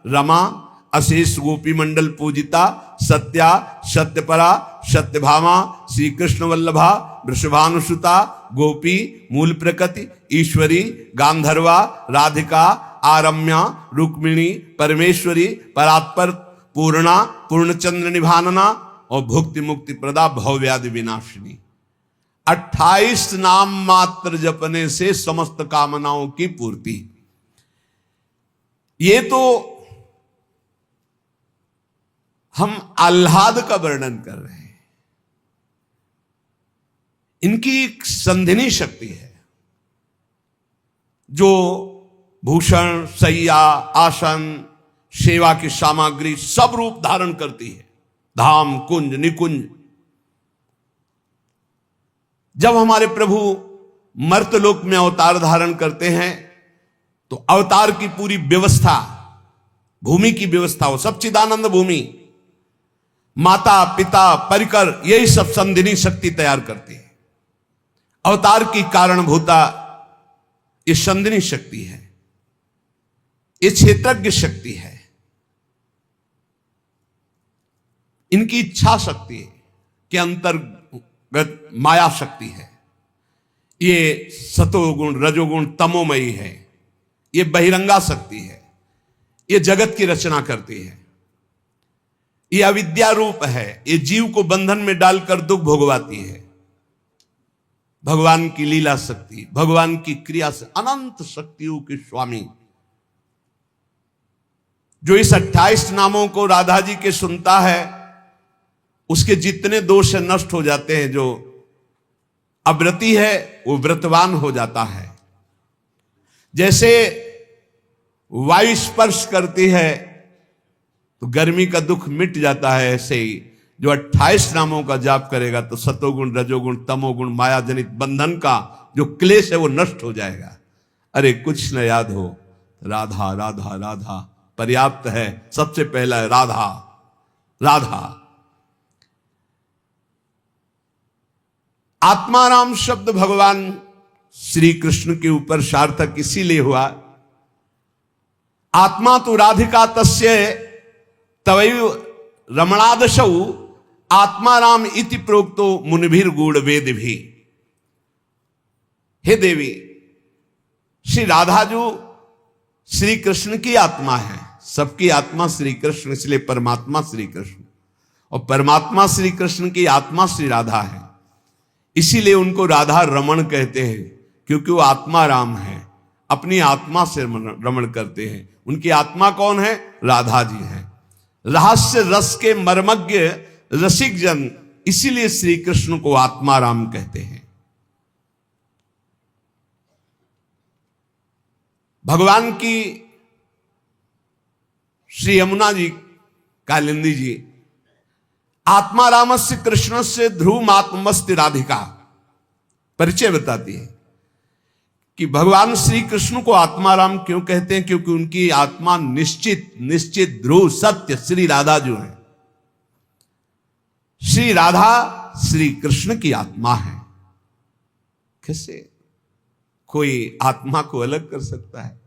रमा, अशेष गोपी मंडल पूजिता, सत्या सत्यपरा सत्यभामा, श्री कृष्ण वल्लभा, वृषभानुसुता, गोपी मूल प्रकृति ईश्वरी, गांधर्वा राधिका, आरम्या रुक्मिणी परमेश्वरी, परात्पर पूर्णा पूर्णचंद्र निभानना और भुक्ति मुक्ति प्रदा भवव्याधि विनाशिनी। 28 नाम मात्र जपने से समस्त कामनाओं की पूर्ति। ये तो हम आह्लाद का वर्णन कर रहे हैं। इनकी एक संधिनी शक्ति है जो भूषण, शैया, आसन, सेवा की सामग्री सब रूप धारण करती है। धाम, कुंज, निकुंज। जब हमारे प्रभु मर्तलोक में अवतार धारण करते हैं तो अवतार की पूरी व्यवस्था, भूमि की व्यवस्था हो, सच्चिदानंद भूमि, माता पिता परिकर, यही सब संधिनी शक्ति तैयार करती है। अवतार की कारणभूता ये संधिनी शक्ति है, ये क्षेत्रज्ञ शक्ति है, इनकी इच्छा शक्ति के अंतर्गत माया शक्ति है। ये सतोगुण, रजोगुण, तमोमयी है। ये बहिरंगा शक्ति है। ये जगत की रचना करती है। ये अविद्या रूप है। ये जीव को बंधन में डालकर दुख भोगवाती है। भगवान की लीला शक्ति, भगवान की क्रिया से अनंत शक्तियों के स्वामी, जो इस 28 नामों को राधा जी के सुनता है, उसके जितने दोष नष्ट हो जाते हैं। जो अव्रती है वो व्रतवान हो जाता है। जैसे वायु स्पर्श करती है तो गर्मी का दुख मिट जाता है, ऐसे ही जो 28 नामों का जाप करेगा तो सतोगुण, रजोगुण, तमोगुण, माया जनित बंधन का जो क्लेश है वो नष्ट हो जाएगा। अरे कुछ न याद हो, राधा राधा राधा पर्याप्त है। सबसे पहला है राधा राधा। आत्माराम शब्द भगवान श्री कृष्ण के ऊपर सार्थक इसीलिए हुआ, आत्मा तो राधिका तस्य तवैव रमणादशौ आत्माराम इति प्रोक्तो मुनिभिर गूढ़ वेद भी। हे देवी, श्री राधा जो श्री कृष्ण की आत्मा है, सबकी आत्मा श्री कृष्ण, इसलिए परमात्मा श्री कृष्ण, और परमात्मा श्री कृष्ण की आत्मा श्री राधा है। इसीलिए उनको राधा रमण कहते हैं, क्योंकि वो आत्मा राम है, अपनी आत्मा से रमण करते हैं। उनकी आत्मा कौन है? राधा जी है। रहस्य रस के मर्मज्ञ रसिक जन, इसीलिए श्री कृष्ण को आत्मा राम कहते हैं। भगवान की श्री यमुना जी, कालिंदी जी, आत्मा रामस्य कृष्ण से ध्रुव आत्मस्ति राधिका, परिचय बताती है कि भगवान श्री कृष्ण को आत्मा राम क्यों कहते हैं? क्योंकि उनकी आत्मा निश्चित ध्रुव सत्य श्री राधा जो है। श्री राधा श्री कृष्ण की आत्मा है। कैसे कोई आत्मा को अलग कर सकता है?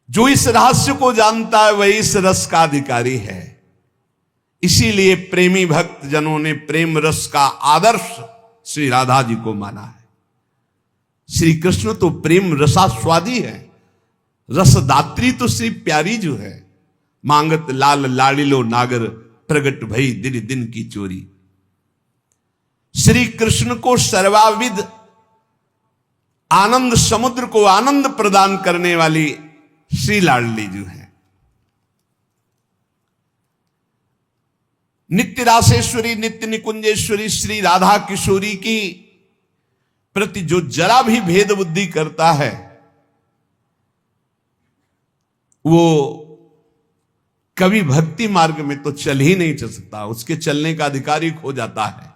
जो इस रहस्य को जानता है वही इस रस का अधिकारी है। इसीलिए प्रेमी भक्त जनों ने प्रेम रस का आदर्श श्री राधा जी को माना है। श्री कृष्ण तो प्रेम रसास्वादी है, रसदात्री तो श्री प्यारी जो है। मांगत लाल लाड़िलो नागर, प्रगट भई दिन दिन की चोरी। श्री कृष्ण को सर्वाविद आनंद समुद्र को आनंद प्रदान करने वाली श्री लाडली जो है। नित्य रासेश्वरी, नित्य निकुंजेश्वरी श्री राधा किशोरी की प्रति जो जरा भी भेद बुद्धि करता है वो कभी भक्ति मार्ग में तो चल ही नहीं चल सकता, उसके चलने का अधिकार ही खो जाता है।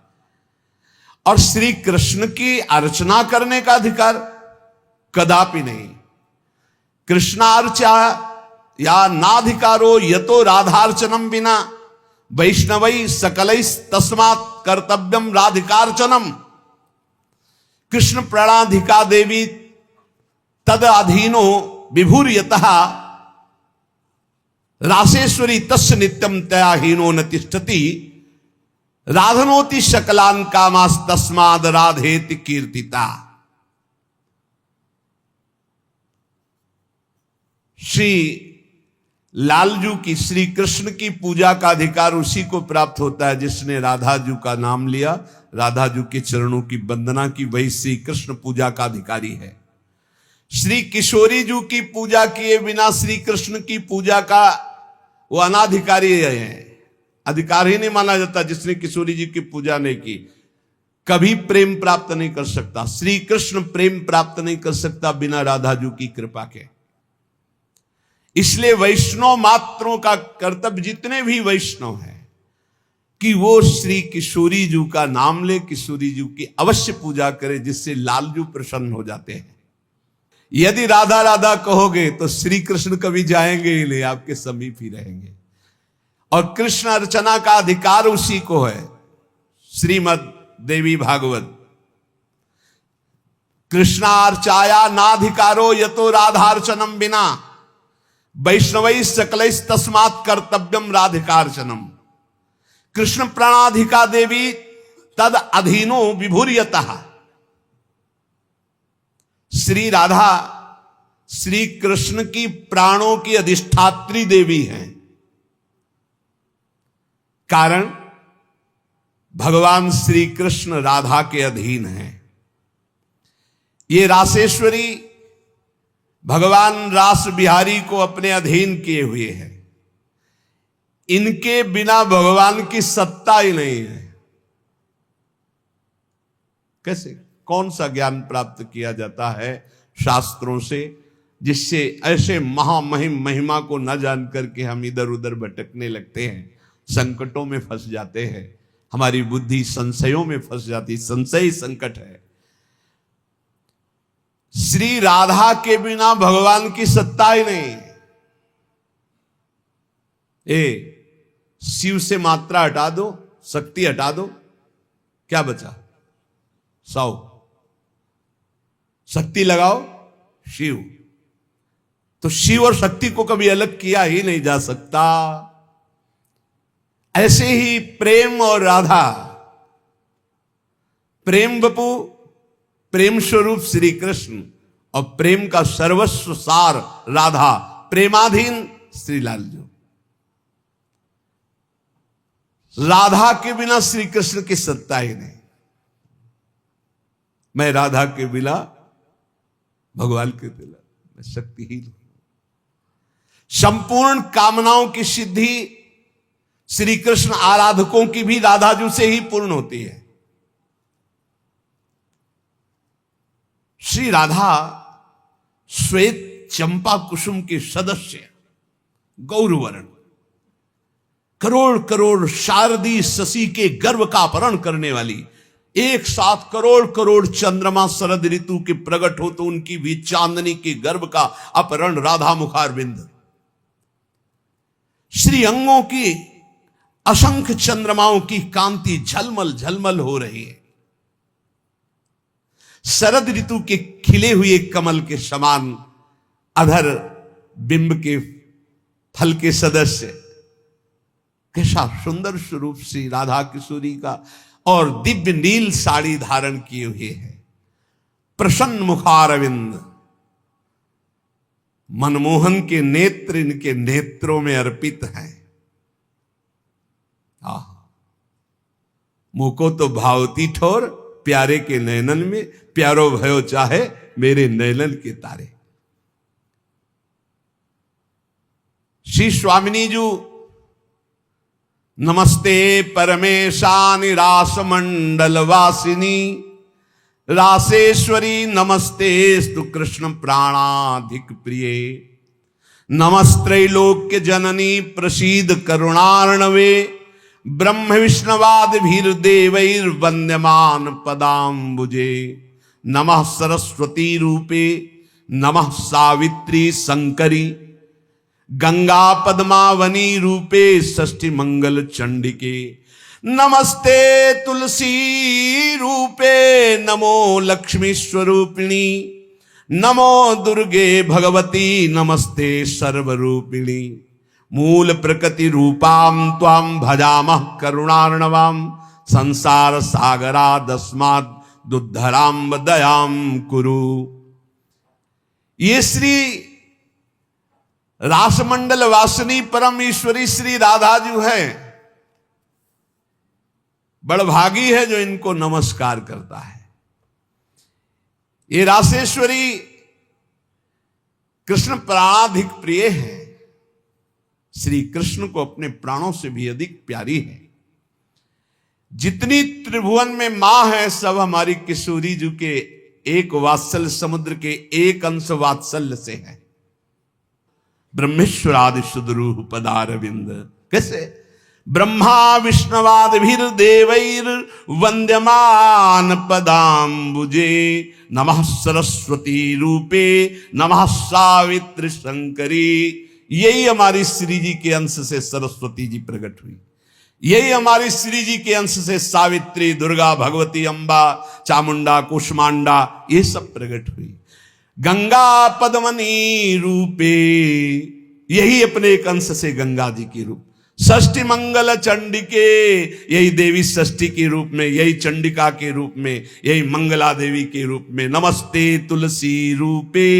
और श्री कृष्ण की अर्चना करने का अधिकार कदापि नहीं। कृष्णार्चा या नाधिकारो यतो राधार्चनम बिना वैष्णवै सकलै तस्मात् कर्तव्यम राधिकार्चनम। कृष्ण प्रणाधिका देवी तद अधीनो विभूर्यतः रासेश्वरी तस्य नित्यम तया हीनो न तिष्ठति। राधनोति शकलान कामास तस्माद राधेति कीर्तिता। श्री लालजू की, श्री कृष्ण की पूजा का अधिकार उसी को प्राप्त होता है जिसने राधा जू का नाम लिया, राधा जू के चरणों की वंदना की, वही श्री कृष्ण पूजा का अधिकारी है। श्री किशोरी जू की पूजा किए बिना श्री कृष्ण की पूजा का वो अनाधिकारी है, अधिकार ही नहीं माना जाता। जिसने किशोरी जी की पूजा नहीं की कभी प्रेम प्राप्त नहीं कर सकता। श्री कृष्ण प्रेम प्राप्त नहीं कर सकता बिना राधा जू की कृपा के। इसलिए वैष्णव मात्रों का कर्तव्य, जितने भी वैष्णव हैं, कि वो श्री किशोरी जू का नाम ले, किशोरी जू की अवश्य पूजा करे, जिससे लालजू प्रसन्न हो जाते हैं। यदि राधा राधा कहोगे तो श्री कृष्ण कभी जाएंगे ही नहीं, आपके समीप ही रहेंगे। और कृष्ण अर्चना का अधिकार उसी को है। श्रीमद देवी भागवत, कृष्णार्चाया नाधिकारो यतो राधार्चनम बिना वैष्णवै सकलै तस्मात् कर्तव्यम राधिकार्चनम। कृष्ण प्राणाधिका देवी तद अधीनो विभुर्यतः। श्री राधा श्री कृष्ण की प्राणों की अधिष्ठात्री देवी हैं। कारण भगवान श्री कृष्ण राधा के अधीन हैं। ये रासेश्वरी भगवान रास बिहारी को अपने अधीन किए हुए हैं। इनके बिना भगवान की सत्ता ही नहीं है। कैसे, कौन सा ज्ञान प्राप्त किया जाता है शास्त्रों से, जिससे ऐसे महामहिम महिमा को न जान करके हम इधर उधर भटकने लगते हैं, संकटों में फंस जाते हैं, हमारी बुद्धि संशयों में फंस जाती। संशय संकट है। श्री राधा के बिना भगवान की सत्ता ही नहीं। शिव से मात्रा हटा दो, शक्ति हटा दो, क्या बचा? 100। शक्ति लगाओ शिव। तो शिव और शक्ति को कभी अलग किया ही नहीं जा सकता। ऐसे ही प्रेम और राधा, प्रेम बपू, प्रेम स्वरूप श्री कृष्ण, और प्रेम का सर्वस्व सार राधा, प्रेमाधीन श्री लालजू। राधा के बिना श्री कृष्ण की सत्ता ही नहीं। मैं राधा के बिना, भगवान के बिना मैं शक्तिहीन हूं। संपूर्ण कामनाओं की सिद्धि श्री कृष्ण आराधकों की भी राधाजू से ही पूर्ण होती है। श्री राधा श्वेत चंपा कुसुम के सदस्य, गौरवर्ण, करोड़ करोड़ शारदी शशि के गर्भ का अपहरण करने वाली, एक साथ करोड़ करोड़ चंद्रमा शरद ऋतु के प्रकट हो तो उनकी भी चांदनी के गर्भ का अपहरण राधा मुखारविंद। श्री अंगों की असंख्य चंद्रमाओं की कांति झलमल झलमल हो रही है। शरद ऋतु के खिले हुए कमल के समान अधर बिंब के फल के सदस्य, कैसा सुंदर स्वरूप श्री राधा किशोरी का। और दिव्य नील साड़ी धारण किए हुए हैं, प्रसन्न मुखारविंद, मनमोहन के नेत्र इनके नेत्रों में अर्पित हैं। मुको तो भावती ठोर, प्यारे के नैनन में प्यारो भयो चाहे मेरे नैनन के तारे। श्री स्वामिनी जू, नमस्ते परमेशानि रास मंडल वासिनी, रासेश्वरी नमस्ते स्तु कृष्ण प्राणाधिक प्रिये। नमस्त्रैलोक्य जननी प्रसीद करुणार्णवे, ब्रह्म विष्णवाद भीर देवैर वंद्यमान पदाम्बुजे। नमः सरस्वती रूपे, नमः सावित्री शंकरी, गंगा पद्मावनी रूपे षष्ठी मंगल चंडिके। नमस्ते तुलसी रूपे, नमो लक्ष्मी स्वरूपिणी, नमो दुर्गे भगवती, नमस्ते सर्वरूपिणी। मूल प्रकृति रूपाम त्वाम भजामः करुणार्णवाम, संसार सागरादस्माद् दुद्धराम दयाम कुरु। ये श्री रासमंडल वासिनी परम ईश्वरी श्री राधा जी है, बड़भागी है जो इनको नमस्कार करता है। ये रासेश्वरी कृष्ण प्राणाधिक प्रिय है, श्री कृष्ण को अपने प्राणों से भी अधिक प्यारी है। जितनी त्रिभुवन में मां है सब हमारी किशोरी जी के एक वात्सल्य समुद्र के एक अंश वात्सल्य से है। ब्रह्मेश्वरादि सुदरूह पदारविंद, कैसे ब्रह्मा विष्णवादिभिर देवैर वंद्यमान पदाम्बुजे, नमः सरस्वती रूपे नमः सावित्री शंकरी। यही हमारी श्री जी के अंश से सरस्वती जी प्रकट हुई, यही हमारी श्री जी के अंश से सावित्री, दुर्गा, भगवती, अंबा, चामुंडा, कुष्मांडा ये सब प्रकट हुई। गंगा पद्मनी रूपे, यही अपने एक अंश से गंगा जी की रूप। षष्ठी मंगल चंडिके, यही देवी षष्ठी के रूप में, यही चंडिका के रूप में, यही मंगला देवी के रूप में। नमस्ते तुलसी रूपे,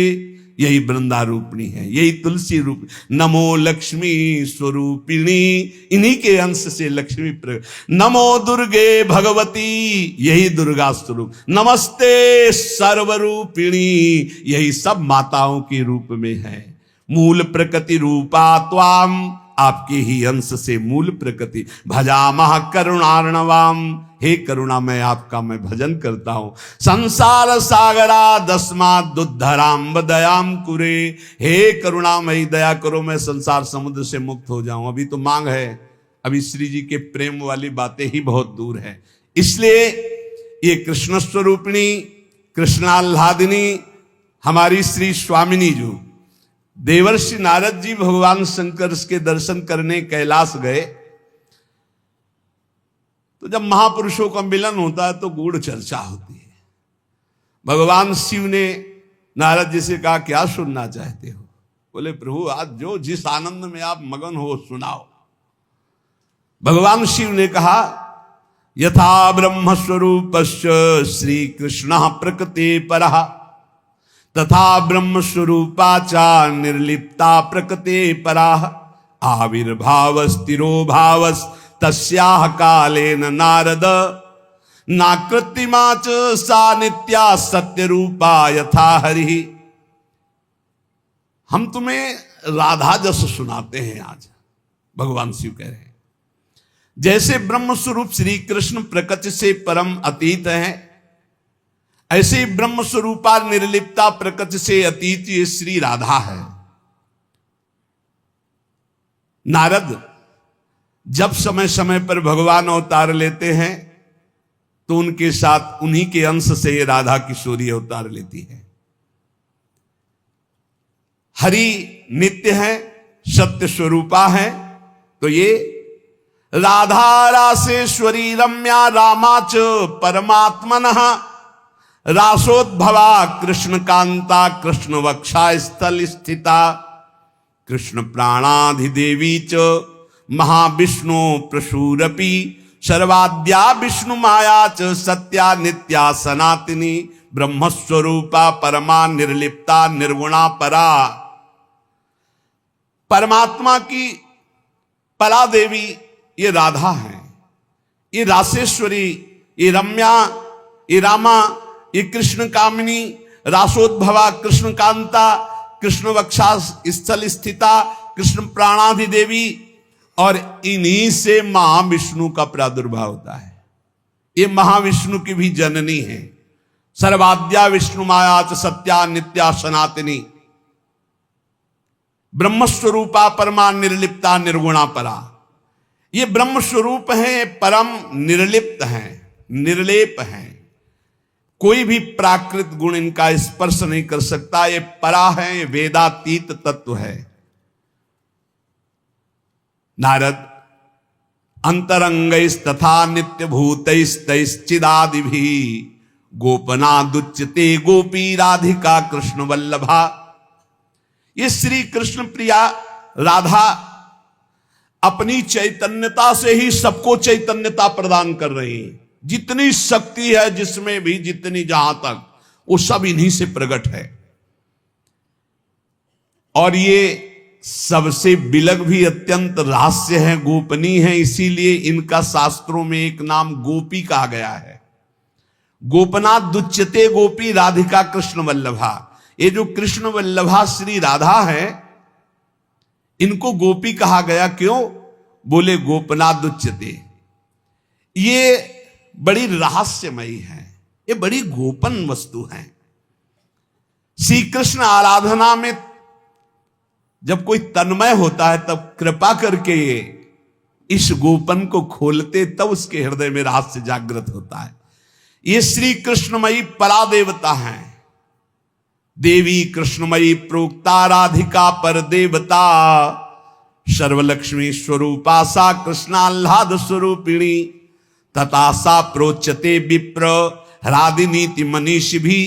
यही वृंदा रूपिणी है, यही तुलसी रूप। नमो लक्ष्मी स्वरूपिणी, इन्हीं के अंश से लक्ष्मी प्रकट। नमो दुर्गे भगवती, यही दुर्गा स्वरूप। नमस्ते सर्वरूपिणी, यही सब माताओं के रूप में है। मूल प्रकृति रूपा त्वाम, आपके ही अंश से मूल प्रकृति। भजामह करुणार्णवाम, हे करुणा मैं आपका मैं भजन करता हूं। संसार सागरा दस्मात् दुद्धराम दयाम कुरे, हे करुणामयी दया करो मैं संसार समुद्र से मुक्त हो जाऊं। अभी तो मांग है, अभी श्री जी के प्रेम वाली बातें ही बहुत दूर है। इसलिए ये कृष्ण स्वरूपिणी कृष्णाल्हादिनी हमारी श्री स्वामिनी जो देवर्षि नारद जी भगवान शंकर के दर्शन करने कैलाश गए, तो जब महापुरुषों का मिलन होता है तो गूढ़ चर्चा होती है। भगवान शिव ने नारद जी से कहा क्या सुनना चाहते हो? बोले प्रभु आज जो जिस आनंद में आप मगन हो सुनाओ। भगवान शिव ने कहा यथा ब्रह्म स्वरूपस्य श्री कृष्ण प्रकृति परः, तथा ब्रह्म स्वरूपाचा निर्लिप्ता प्रकृते पराः, आविर्भावस्तिरो भावस् तस्याः कालेन नारद, नाकृत्रिमा च सा नित्या सत्य रूपा यथा हरि। हम तुम्हें राधा जस सुनाते हैं आज, भगवान शिव कह रहे हैं। जैसे ब्रह्म स्वरूप श्री कृष्ण प्रकृति से परम अतीत है, ऐसे ही ब्रह्म स्वरूपा निर्लिप्ता प्रकृति से अतीत ये श्री राधा है। नारद जब समय समय पर भगवान अवतार लेते हैं तो उनके साथ उन्हीं के अंश से ये राधा किशोरी अवतार लेती है। हरि नित्य है, सत्य स्वरूपा है, तो ये राधा रासेश्वरी रम्या रामाच परमात्मनः, रासोद्भवा कृष्ण कांता कृष्ण वक्षा स्थल स्थिता, कृष्ण प्राणाधिदेवी च महाविष्णु प्रसूरपि, सर्वाद्या विष्णु माया च सत्या नित्या सनातनी, ब्रह्मस्वरूपा परमा निर्लिप्ता निर्गुणा परा। परमात्मा की परा देवी ये राधा है, ये रासेश्वरी, ये रम्या, ये रामा, ये कृष्ण कामिनी, रासोद्भवा कृष्ण कांता, कृष्ण वक्षा स्थल स्थिता, कृष्ण प्राणाधि देवी, और इन्हीं से महाविष्णु का प्रादुर्भाव होता है। ये महाविष्णु की भी जननी है। सर्वाद्या विष्णु माया च सत्या नित्या सनातनी, ब्रह्मस्वरूपा परमा निर्लिप्ता निर्गुणा परा। ये ब्रह्म स्वरूप है, परम निर्लिप्त है, निर्लेप है, कोई भी प्राकृत गुण इनका स्पर्श नहीं कर सकता। ये परा है, वेदातीत तत्व है। नारद अंतरंगैस्तथा नित्य भूतैस्तैश्चिदादिभिः गोपनादुच्यते गोपी राधिका कृष्ण वल्लभा। ये श्री कृष्ण प्रिया राधा अपनी चैतन्यता से ही सबको चैतन्यता प्रदान कर रही है। जितनी शक्ति है जिसमें भी, जितनी जहां तक, वो सब इन्हीं से प्रकट है। और ये सबसे विलग भी अत्यंत रहस्य है, गोपनीय है, इसीलिए इनका शास्त्रों में एक नाम गोपी कहा गया है। गोपनाथ दुच्यते गोपी राधिका कृष्ण वल्लभा। ये जो कृष्ण वल्लभा श्री राधा है, इनको गोपी कहा गया क्यों? बोले गोपनाथ दुच्यते, ये बड़ी रहस्यमयी है, ये बड़ी गोपन वस्तु है। श्री कृष्ण आराधना में जब कोई तन्मय होता है तब कृपा करके इस गोपन को खोलते, तब उसके हृदय में रहस्य जागृत होता है। ये श्री कृष्णमयी परा देवता है। देवी कृष्णमयी प्रोक्ता राधिका पर देवता, सर्वलक्ष्मी स्वरूपा सा कृष्णाह्लाद स्वरूपिणी, तथा सा प्रोच्यते विप्र ह्रादिनीति मनीष भी,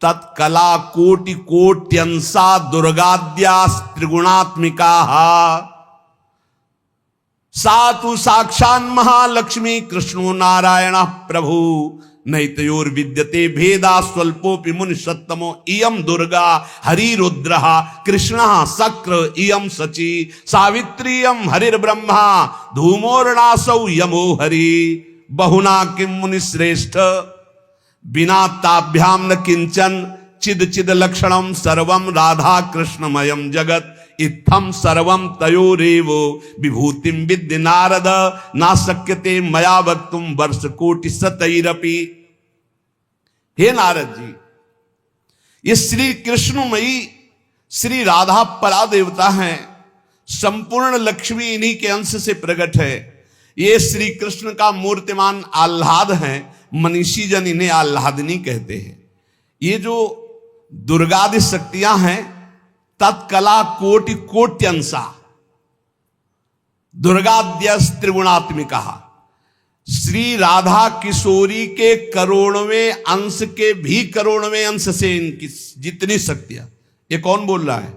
तत्कला कोटि कोट्यंसा दुर्गाद्या त्रिगुणात्मिका, सातु साक्षान् महालक्ष्मी कृष्णो नारायण प्रभु, नैतयोर विद्यते भेदा स्वल्पोपि मुनि सत्तमो, इयम दुर्गा हरिरुद्रः कृष्णः शक्र इयम सची, सावित्रीयम हरिर्ब्रह्मा धूमोर्णासौ यमो हरि, बहुना किम मुनि श्रेष्ठ बिना ताभ्याम न किंचन, चिद चिद लक्षणम सर्वम राधा कृष्णमयम जगत, इत्थम सर्वम तयोरेव विभूतिम विद्य नारद, ना शक्यते मया वक्तुम वर्ष कोटि सतैरपि। हे नारद जी, ये श्री कृष्णमयी श्री राधा परा देवता हैं, संपूर्ण लक्ष्मी इन्हीं के अंश से प्रकट है। ये श्री कृष्ण का मूर्तिमान आह्लाद है, मनीषी जन इन्हें आह्लादिनी कहते हैं। ये जो दुर्गादि शक्तियां हैं, तत्कला कोटि कोट्यंसा दुर्गाद्यस त्रिगुणात्मिका, श्री राधा किशोरी के करोड़वें अंश के भी करोड़वें अंश से इनकी जितनी शक्तियां। ये कौन बोल रहा है?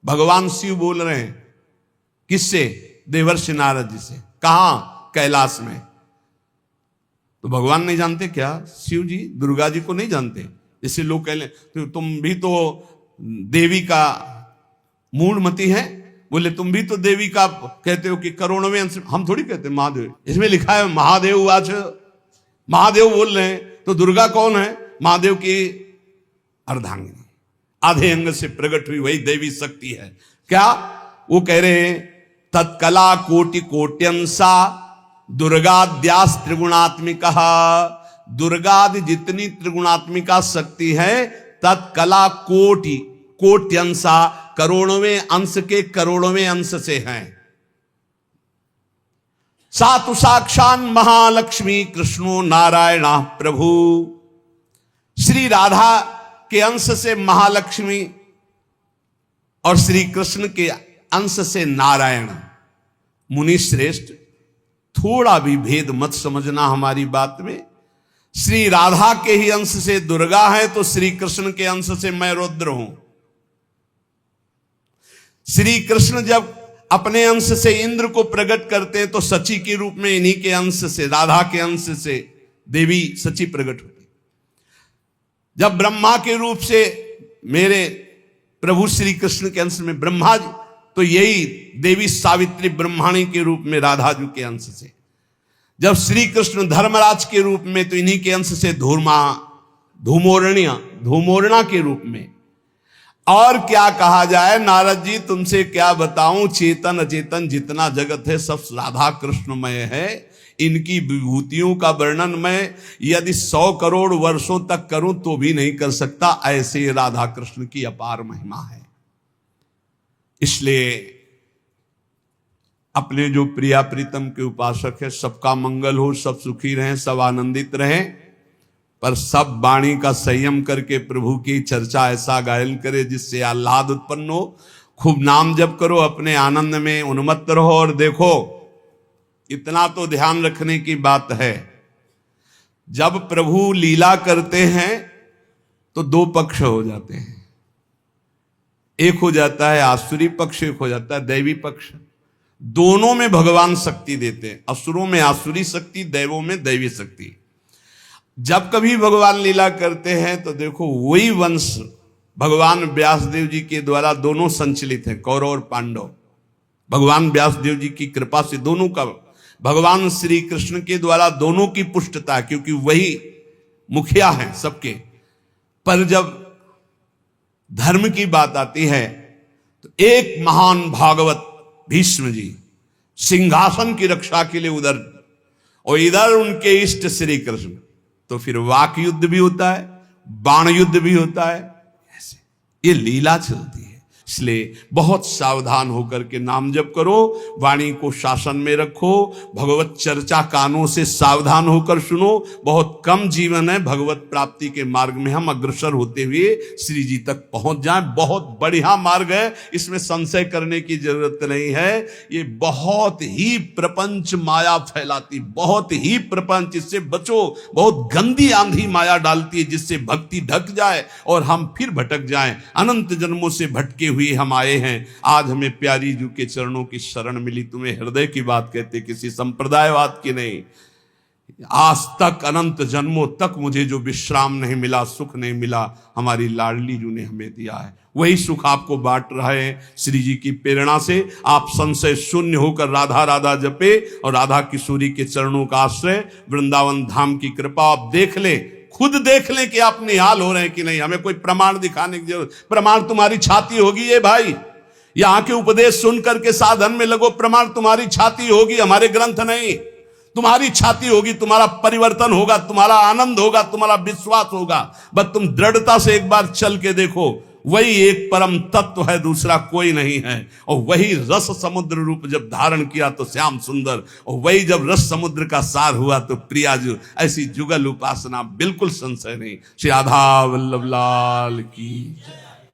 भगवान शिव बोल रहे हैं। किससे? देवर्षि नारद जी से। कहां? कैलाश में। तो भगवान नहीं जानते क्या? शिव जी दुर्गा जी को नहीं जानते? जैसे लोग कह ले तो तुम भी तो देवी का मूढ़मती है, बोले तुम भी तो देवी का कहते हो कि करोड़वें अंश। हम थोड़ी कहते महादेव, इसमें लिखा है महादेव आज, महादेव बोल रहे हैं। तो दुर्गा कौन है? महादेव की अर्धांगिनी, आधे अंग से प्रकट हुई वही देवी शक्ति है। क्या वो कह रहे हैं? तत्कला कोटि कोट्यंसा दुर्गाद्यास त्रिगुणात्मिका, दुर्गादि जितनी त्रिगुणात्मिका शक्ति है, तत्कला कोटि कोट्यंसा करोड़वें अंश के करोड़वें अंश से हैं। सातु साक्षान महालक्ष्मी कृष्णो नारायण प्रभु, श्री राधा के अंश से महालक्ष्मी और श्री कृष्ण के अंश से नारायण। मुनि श्रेष्ठ, थोड़ा भी भेद मत समझना हमारी बात में। श्री राधा के ही अंश से दुर्गा है, तो श्री कृष्ण के अंश से मैं रुद्र हूं। श्री कृष्ण जब अपने अंश से इंद्र को प्रकट करते हैं, तो सची के रूप में इन्हीं के अंश से, राधा के अंश से देवी सची प्रकट होती। जब ब्रह्मा के रूप से मेरे प्रभु श्री कृष्ण के अंश में ब्रह्मा जी, तो यही देवी सावित्री ब्रह्माणी के रूप में राधा जी के अंश से। जब श्री कृष्ण धर्मराज के रूप में, तो इन्हीं के अंश से धूमोरणा के रूप में। और क्या कहा जाए नारद जी, तुमसे क्या बताऊं, चेतन अचेतन जितना जगत है सब राधा कृष्णमय है। इनकी विभूतियों का वर्णन मैं यदि 100 करोड़ वर्षों तक करूं तो भी नहीं कर सकता, ऐसे राधा कृष्ण की अपार महिमा है। इसलिए अपने जो प्रिया प्रीतम के उपासक है, सबका मंगल हो, सब सुखी रहें, सब आनंदित रहें, पर सब वाणी का संयम करके प्रभु की चर्चा ऐसा गायन करे जिससे आह्लाद उत्पन्न हो। खूब नाम जप करो, अपने आनंद में उन्मत्त रहो। और देखो, इतना तो ध्यान रखने की बात है, जब प्रभु लीला करते हैं तो 2 पक्ष हो जाते हैं। एक हो जाता है आसुरी पक्ष, एक हो जाता है दैवी पक्ष। दोनों में भगवान शक्ति देते हैं, असुरों में आसुरी शक्ति, दैवों में दैवी शक्ति। जब कभी भगवान लीला करते हैं तो देखो वही वंश भगवान व्यासदेव जी के द्वारा दोनों संचलित हैं, कौरव और पांडव। भगवान व्यासदेव जी की कृपा से दोनों का, भगवान श्री कृष्ण के द्वारा दोनों की पुष्टता, क्योंकि वही मुखिया हैं सबके। पर जब धर्म की बात आती है तो एक महान भागवत भीष्म जी सिंहासन की रक्षा के लिए उधर, और इधर उनके इष्ट श्री कृष्ण। तो फिर वाक युद्ध भी होता है, बाण युद्ध भी होता है, ऐसे ये लीला चलती है। इसलिए बहुत सावधान होकर के नाम जप करो, वाणी को शासन में रखो, भगवत चर्चा कानों से सावधान होकर सुनो। बहुत कम जीवन है, भगवत प्राप्ति के मार्ग में हम अग्रसर होते हुए श्री जी तक पहुंच जाएं। बहुत बढ़िया मार्ग है, इसमें संशय करने की जरूरत नहीं है। ये बहुत ही प्रपंच माया फैलाती, बहुत ही प्रपंच, इससे बचो। बहुत गंदी आंधी माया डालती है, जिससे भक्ति ढक जाए और हम फिर भटक जाएं। अनंत जन्मों से भटके हुए हम आए हैं, आज हमें प्यारी जू के चरणों की शरण मिली। तुम्हें हृदय की बात कहते, किसी संप्रदायवाद की नहीं। आज तक अनंत जन्मों तक मुझे जो विश्राम नहीं मिला, सुख नहीं मिला, हमारी लाडली जू ने हमें दिया है। वही सुख आपको बांट रहे हैं श्री जी की प्रेरणा से। आप संशय शून्य होकर राधा राधा जपे और राधा किशोरी के चरणों का आश्रय, वृंदावन धाम की कृपा आप देख लें, खुद देख लें कि आप निहाल हो रहे हैं कि नहीं। हमें कोई प्रमाण दिखाने की जरूरत, प्रमाण तुम्हारी छाती होगी। ये भाई यहां के उपदेश सुन करके साधन में लगो, प्रमाण तुम्हारी छाती होगी, हमारे ग्रंथ नहीं। तुम्हारी छाती होगी, तुम्हारा परिवर्तन होगा, तुम्हारा आनंद होगा, तुम्हारा विश्वास होगा। बस तुम दृढ़ता से एक बार चल के देखो, वही एक परम तत्व है, दूसरा कोई नहीं है। और वही रस समुद्र रूप जब धारण किया तो श्याम सुंदर, और वही जब रस समुद्र का सार हुआ तो प्रियाजू। ऐसी जुगल उपासना, बिल्कुल संशय नहीं। श्री राधा वल्लभ लाल की।